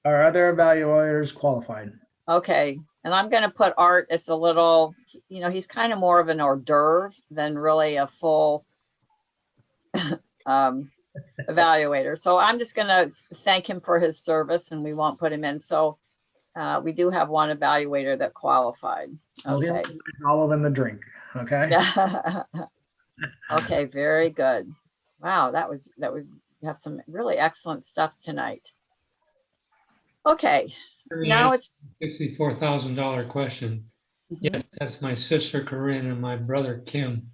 S3: Our other evaluators qualified.
S2: Okay, and I'm going to put Art as a little, he's kind of more of an hors d'oeuvre than really a full evaluator. So I'm just going to thank him for his service and we won't put him in. So we do have one evaluator that qualified. Okay.
S3: Olive in the drink. Okay.
S2: Yeah. Okay, very good. Wow, we have some really excellent stuff tonight. Okay, now it's
S1: $64,000 question. Yes, that's my sister Corinne and my brother Kim,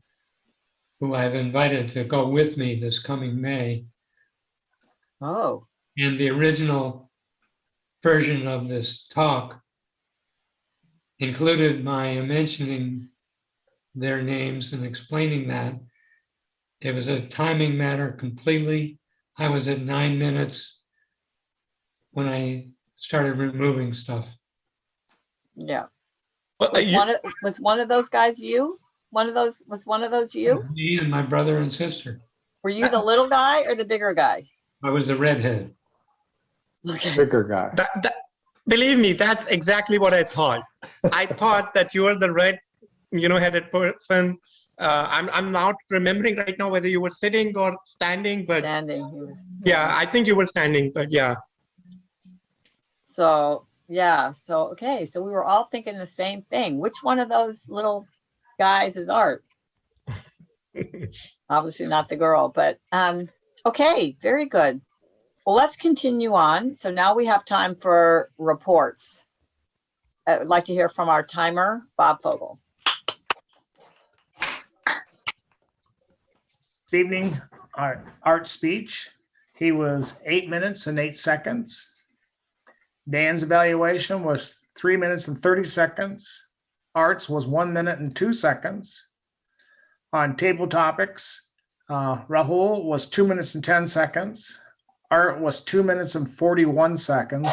S1: who I've invited to go with me this coming May.
S2: oh,
S1: And the original version of this talk included my mentioning their names and explaining that. It was a timing matter completely. I was at 9 minutes when I started removing stuff.
S2: yeah.
S5: Well,
S2: Was one of those guys you? Was one of those you?
S1: Me and my brother and sister.
S2: Were you the little guy or the bigger guy?
S1: I was the redhead.
S2: Okay.
S4: Bigger guy.
S5: believe me, that's exactly what I thought. I thought that you were the headed person. I'm not remembering right now whether you were sitting or standing, but
S2: Standing.
S5: yeah, I think you were standing, but yeah.
S2: So yeah, okay, so we were all thinking the same thing. Which one of those little guys is Art? Obviously not the girl, but okay, very good. Well, let's continue on. So now we have time for reports. I would like to hear from our timer, Bob Fogel.
S3: This evening, Art's speech, he was 8 minutes and 8 seconds. Dan's evaluation was 3 minutes and 30 seconds. Art's was 1 minute and 2 seconds. On table topics, Rahul was 2 minutes and 10 seconds. Art was 2 minutes and 41 seconds.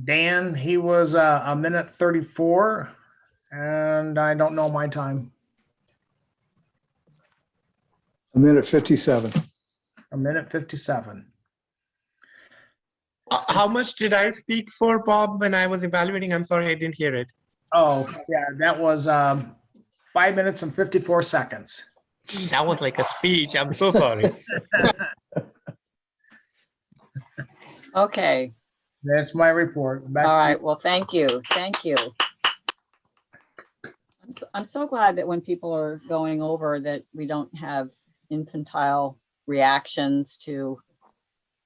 S3: Dan, he was a minute 34, and I don't know my time.
S4: A minute 57.
S3: A minute 57.
S5: How much did I speak for, Bob, when I was evaluating? I'm sorry, I didn't hear it.
S3: Oh, yeah, that was 5 minutes and 54 seconds.
S5: That was like a speech. I'm so sorry.
S2: Okay.
S3: That's my report. Back
S2: All
S3: to
S2: right. Well, thank you. Thank you. I'm so glad that when people are going over that we don't have infantile reactions to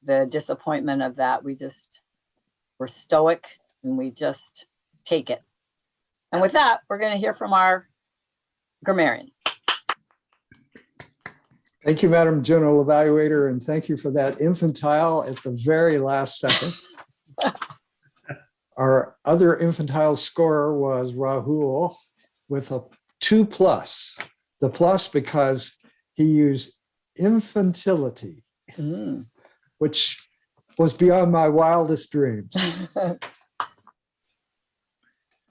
S2: the disappointment of that. We're stoic and we just take it. And with that, we're going to hear from our grammarian.
S4: Thank you, Madam General Evaluator, and thank you for that infantile at the very last second. Our other infantile scorer was Rahul with a 2+. The plus because he used infantility, which was beyond my wildest dreams.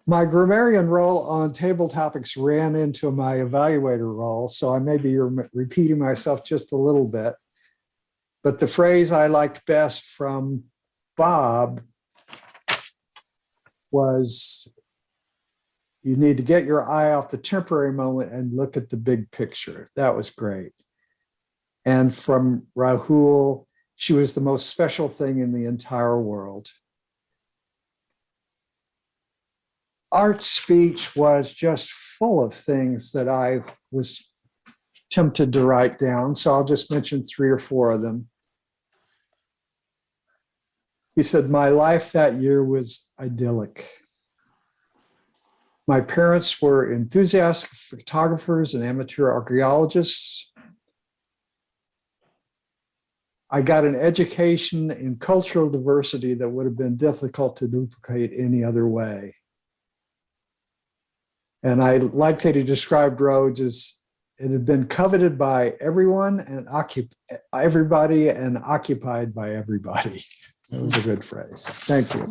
S4: My grammarian role on table topics ran into my evaluator role, so I may be repeating myself just a little bit. But the phrase I liked best from Bob was, you need to get your eye off the temporary moment and look at the big picture. That was great. And from Rahul, she was the most special thing in the entire world. Art's speech was just full of things that I was tempted to write down, so I'll just mention 3 or 4 of them. He said, my life that year was idyllic. My parents were enthusiastic photographers and amateur archaeologists. I got an education in cultural diversity that would have been difficult to duplicate any other way. And I like that he described Rhodes as it had been coveted by everyone and everybody and occupied by everybody. That was a good phrase. Thank you.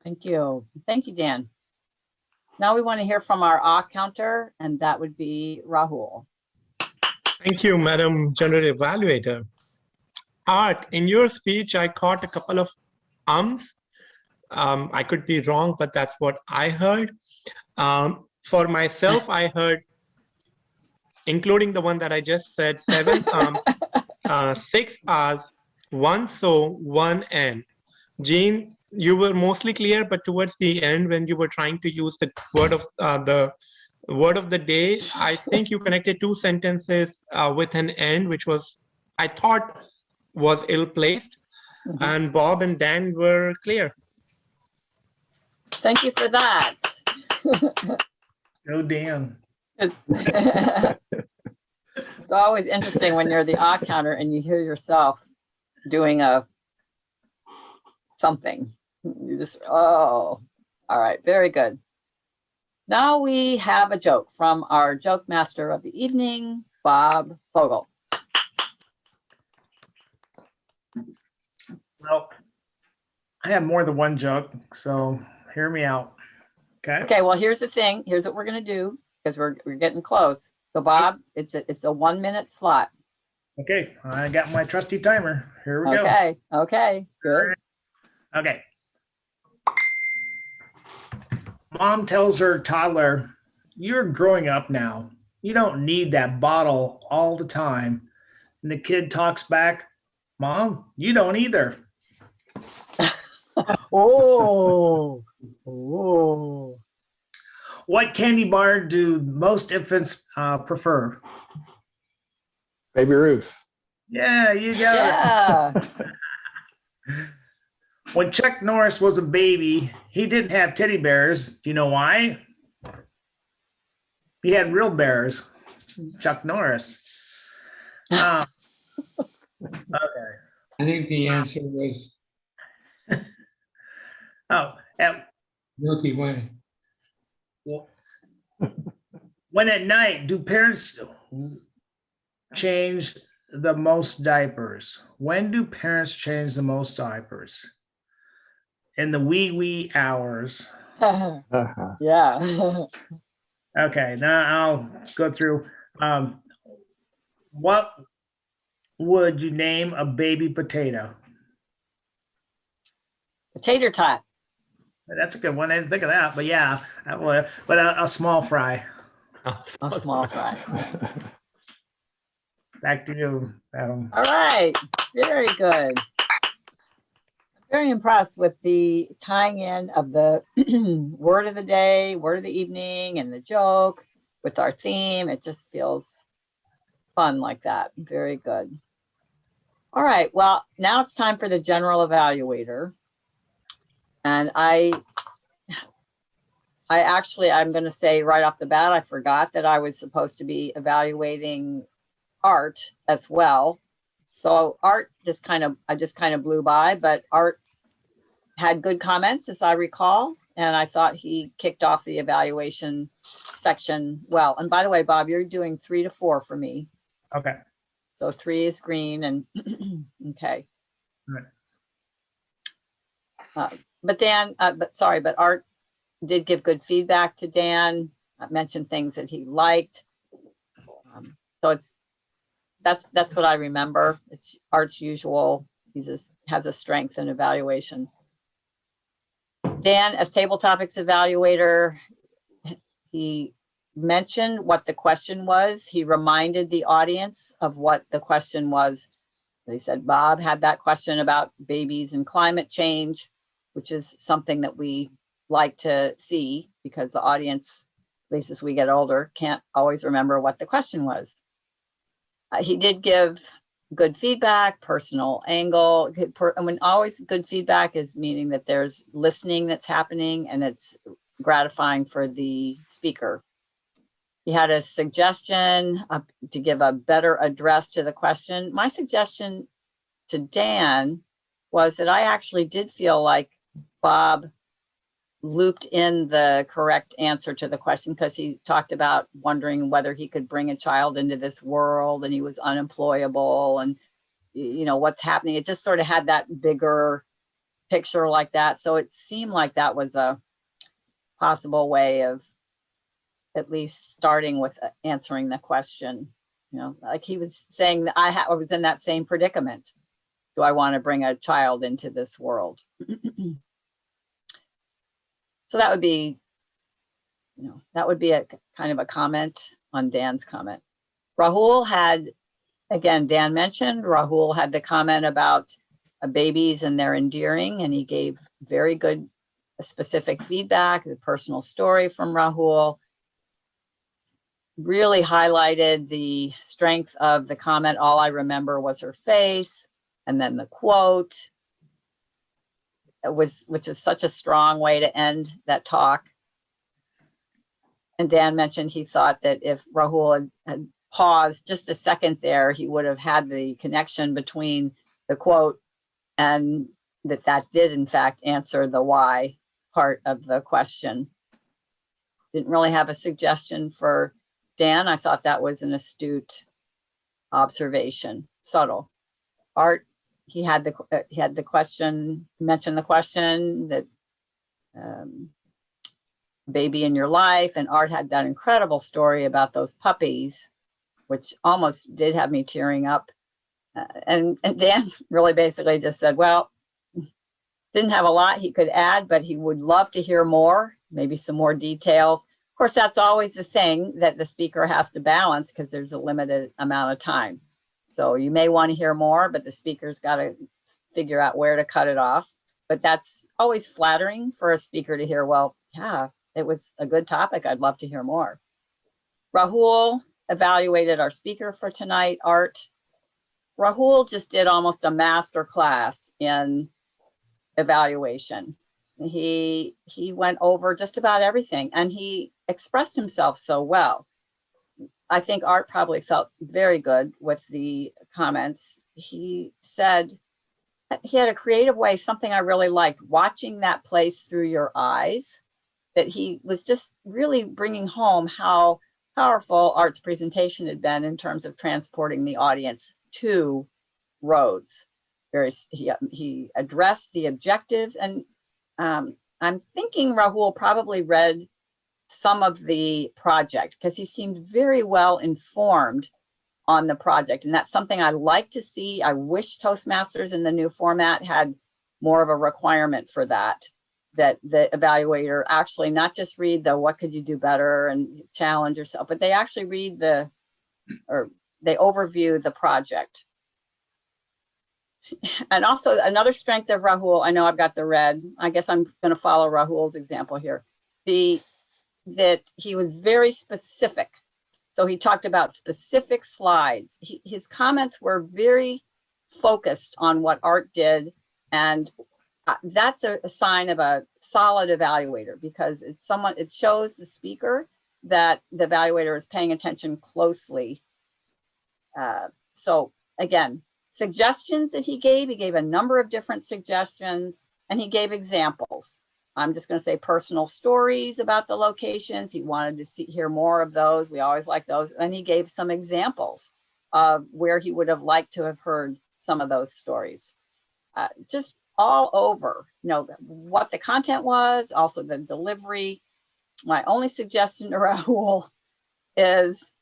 S2: Thank you. Thank you, Dan. Now we want to hear from our ah counter, and that would be Rahul.
S5: Thank you, Madam General Evaluator. Art, in your speech, I caught a couple of ums. I could be wrong, but that's what I heard. For myself, I heard, including the one that I just said, 7 ums, 6 ahs, 1 so, 1 and. Jean, you were mostly clear, but towards the end, when you were trying to use the word of the day, I think you connected 2 sentences with an end, which was, I thought, was ill-placed.
S2: Mhm.
S5: And Bob and Dan were clear.
S2: Thank you for that.
S3: Go Dan.
S2: It's always interesting when you're the ah counter and you hear yourself doing a something. You just, oh, all right, very good. Now we have a joke from our joke master of the evening, Bob Fogel.
S3: Well, I have more than one joke, so hear me out. Okay.
S2: Okay, well, here's the thing. Here's what we're gonna do, because we're getting close. So Bob, it's a 1 minute slot.
S3: Okay. I got my trusty timer. Here we go.
S2: Okay, okay, good.
S3: Okay. Mom tells her toddler, "You're growing up now. You don't need that bottle all the time." And the kid talks back, "Mom, you don't either."
S2: Oh, oh.
S3: What candy bar do most infants prefer?
S4: Baby Ruth.
S3: Yeah, you got
S2: Yeah.
S3: it. When Chuck Norris was a baby, he didn't have teddy bears. Do you know why? He had real bears. Chuck Norris. Okay.
S1: I think the answer was
S3: Oh,
S1: Milky Way.
S3: when at night do parents change the most diapers? When do parents change the most diapers? In the wee hours.
S4: Uh-huh.
S2: Yeah.
S3: Okay, now I'll go through. What would you name a baby potato?
S2: Tater tot.
S3: That's a good one. I didn't think of that, but yeah, that would. But a small fry.
S2: A small fry.
S3: Back to you, Adam.
S2: All right, very good. Very impressed with the tying in of the word of the day, word of the evening, and the joke with our theme. It just feels fun like that. Very good. All right, well, now it's time for the general evaluator. And I'm going to say right off the bat, I forgot that I was supposed to be evaluating Art as well. So Art I just kind of blew by, but Art had good comments, as I recall, and I thought he kicked off the evaluation section well. And by the way, Bob, you're doing 3 to 4 for me.
S3: Okay.
S2: So 3 is green, and okay.
S3: Right.
S2: But Dan, but Art did give good feedback to Dan. Mentioned things that he liked. So that's what I remember. It's Art's usual. Has a strength in evaluation. Dan, as table topics evaluator, he mentioned what the question was. He reminded the audience of what the question was. They said Bob had that question about babies and climate change, which is something that we like to see because the audience, at least as we get older, can't always remember what the question was. He did give good feedback, personal angle. Always good feedback is meaning that there's listening that's happening and it's gratifying for the speaker. He had a suggestion to give a better address to the question. My suggestion to Dan was that I actually did feel like Bob looped in the correct answer to the question, because he talked about wondering whether he could bring a child into this world and he was unemployable and, you know, what's happening. It just sort of had that bigger picture like that. So it seemed like that was a possible way of at least starting with answering the question. You know, like he was saying that I was in that same predicament. Do I want to bring a child into this world? So that would be, you know, that would be a kind of a comment on Dan's comment. Rahul had, again, Dan mentioned, Rahul had the comment about babies and their endearing, and he gave very good specific feedback. The personal story from Rahul really highlighted the strength of the comment. All I remember was her face, and then the quote. Which is such a strong way to end that talk. And Dan mentioned he thought that if Rahul had paused just a second there, he would have had the connection between the quote and that did in fact answer the why part of the question. Didn't really have a suggestion for Dan. I thought that was an astute observation, subtle. Art, he had the question, mentioned the question that baby in your life, and Art had that incredible story about those puppies, which almost did have me tearing up. And Dan really basically just said, well, didn't have a lot he could add, but he would love to hear more, maybe some more details. Of course, that's always the thing that the speaker has to balance, because there's a limited amount of time. So you may want to hear more, but the speaker's got to figure out where to cut it off. But that's always flattering for a speaker to hear, well, yeah, it was a good topic. I'd love to hear more. Rahul evaluated our speaker for tonight, Art. Rahul just did almost a master class in evaluation. He went over just about everything, and he expressed himself so well. I think Art probably felt very good with the comments. He said he had a creative way, something I really liked, watching that place through your eyes, that he was just really bringing home how powerful Art's presentation had been in terms of transporting the audience to roads. He addressed the objectives, and I'm thinking Rahul probably read some of the project, because he seemed very well informed on the project. And that's something I like to see. I wish Toastmasters in the new format had more of a requirement for that the evaluator actually not just read the what could you do better and challenge yourself, but they actually read they overview the project. And also another strength of Rahul, I know I've got the red, I guess I'm going to follow Rahul's example here. That he was very specific. So he talked about specific slides. His comments were very focused on what Art did. And that's a sign of a solid evaluator, because it shows the speaker that the evaluator is paying attention closely. So again, suggestions that he gave a number of different suggestions, and he gave examples. I'm just going to say personal stories about the locations. He wanted to hear more of those. We always like those. And he gave some examples of where he would have liked to have heard some of those stories. Just all over, you know, what the content was, also the delivery. My only suggestion to Rahul is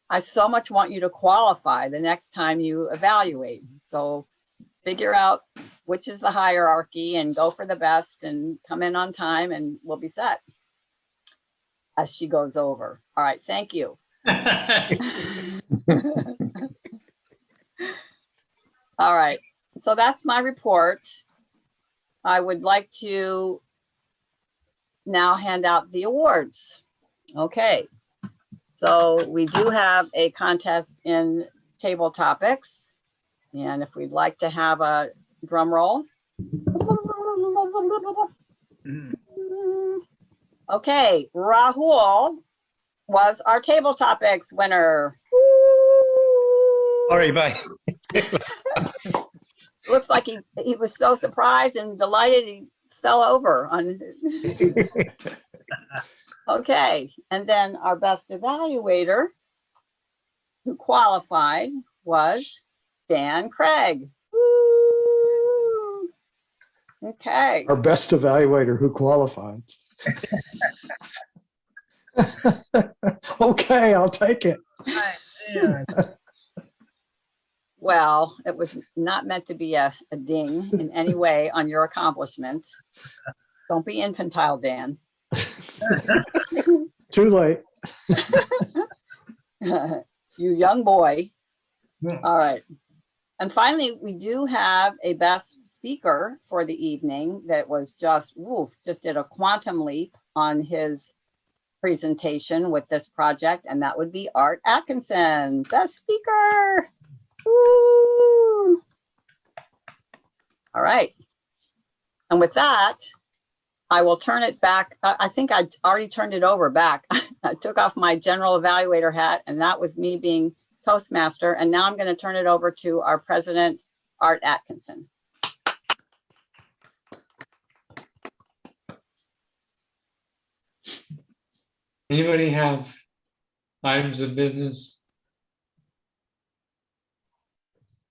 S2: I so much want you to qualify the next time you evaluate. So figure out which is the hierarchy and go for the best and come in on time, and we'll be set. As she goes over. All right, thank you. All right, so that's my report. I would like to now hand out the awards. Okay, so we do have a contest in table topics. And if we'd like to have a drum roll. Okay, Rahul was our table topics winner.
S5: All right, bye.
S2: Looks like he was so surprised and delighted he fell over on. Okay, and then our best evaluator who qualified was Dan Craig. Woo! Okay,
S4: Our best evaluator who qualified. Okay, I'll take it.
S3: Yeah.
S2: well, it was not meant to be a ding in any way on your accomplishment. Don't be infantile, Dan.
S4: Too late.
S2: You young boy.
S3: Yeah.
S2: All right. And finally, we do have a best speaker for the evening that was just did a quantum leap on his presentation with this project, and that would be Art Atkinson, best speaker. Woo! All right. And with that, I will turn it back. I think I already turned it over back. I took off my general evaluator hat, and that was me being Toastmaster. And now I'm going to turn it over to our president, Art Atkinson.
S1: Anybody have items of business?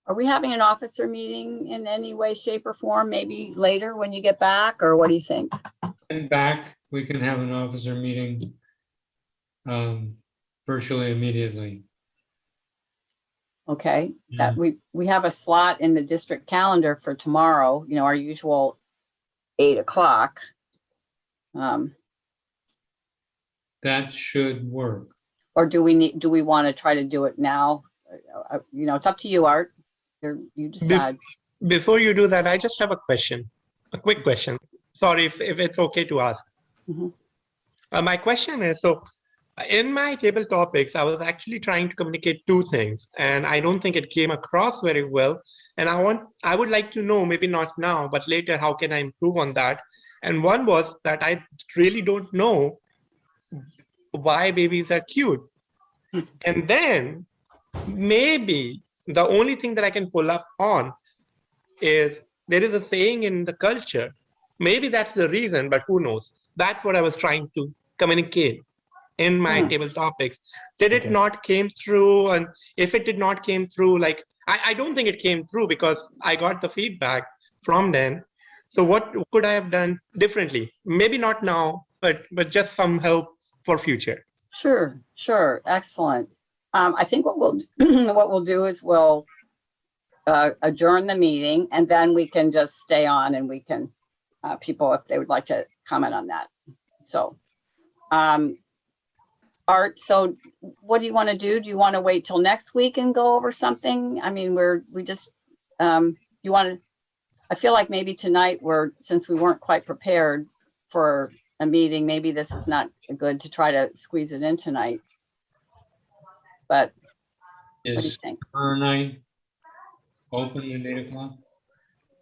S2: Are we having an officer meeting in any way, shape, or form? Maybe later when you get back, or what do you think?
S1: And back, we can have an officer meeting virtually immediately.
S2: Okay, that we have a slot in the district calendar for tomorrow, our usual 8 o'clock.
S1: That should work.
S2: Or do we want to try to do it now? It's up to you, Art. You decide.
S5: Before you do that, I just have a question, a quick question. Sorry if it's okay to ask.
S2: Mhm.
S5: My question is, so in my table topics, I was actually trying to communicate two things, and I don't think it came across very well. And I would like to know, maybe not now, but later, how can I improve on that? And one was that I really don't know why babies are cute. And then maybe the only thing that I can pull up on is there is a saying in the culture. Maybe that's the reason, but who knows? That's what I was trying to communicate in my table topics. Did it
S4: Okay.
S5: not came through? And if it did not came through, like, I don't think it came through because I got the feedback from them. So what could I have done differently? Maybe not now, but just some help for future.
S2: Sure. Excellent. I think what we'll do is we'll adjourn the meeting, and then we can just stay on, and we can people, if they would like to comment on that. So, Art, so what do you want to do? Do you want to wait till next week and go over something? I mean, you want to, I feel like maybe tonight since we weren't quite prepared for a meeting, maybe this is not good to try to squeeze it in tonight. But what do you
S1: Is
S2: think?
S1: tomorrow night open at 8 o'clock?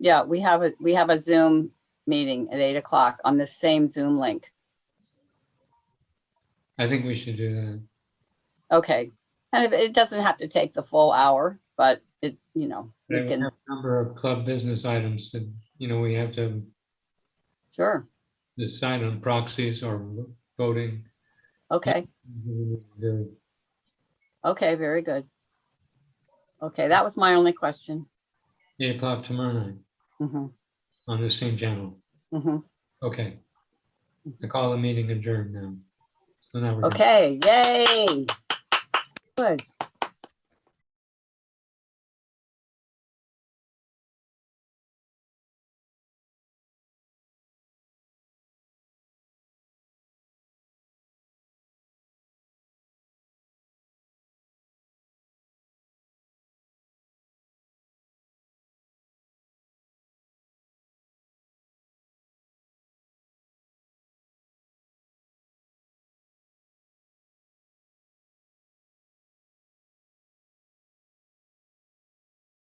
S2: Yeah, we have a Zoom meeting at 8 o'clock on the same Zoom link.
S1: I think we should do that.
S2: Okay. And it doesn't have to take the full hour, but we
S1: We have
S2: can,
S1: a number of club business items that, we have to
S2: sure.
S1: decide on proxies or voting.
S2: Okay. Okay, very good. Okay, that was my only question.
S1: 8 o'clock tomorrow night
S2: Mhm,
S1: on the same channel.
S2: mhm.
S1: Okay. I call the meeting adjourned now. So now we're.
S2: Okay, yay. Good.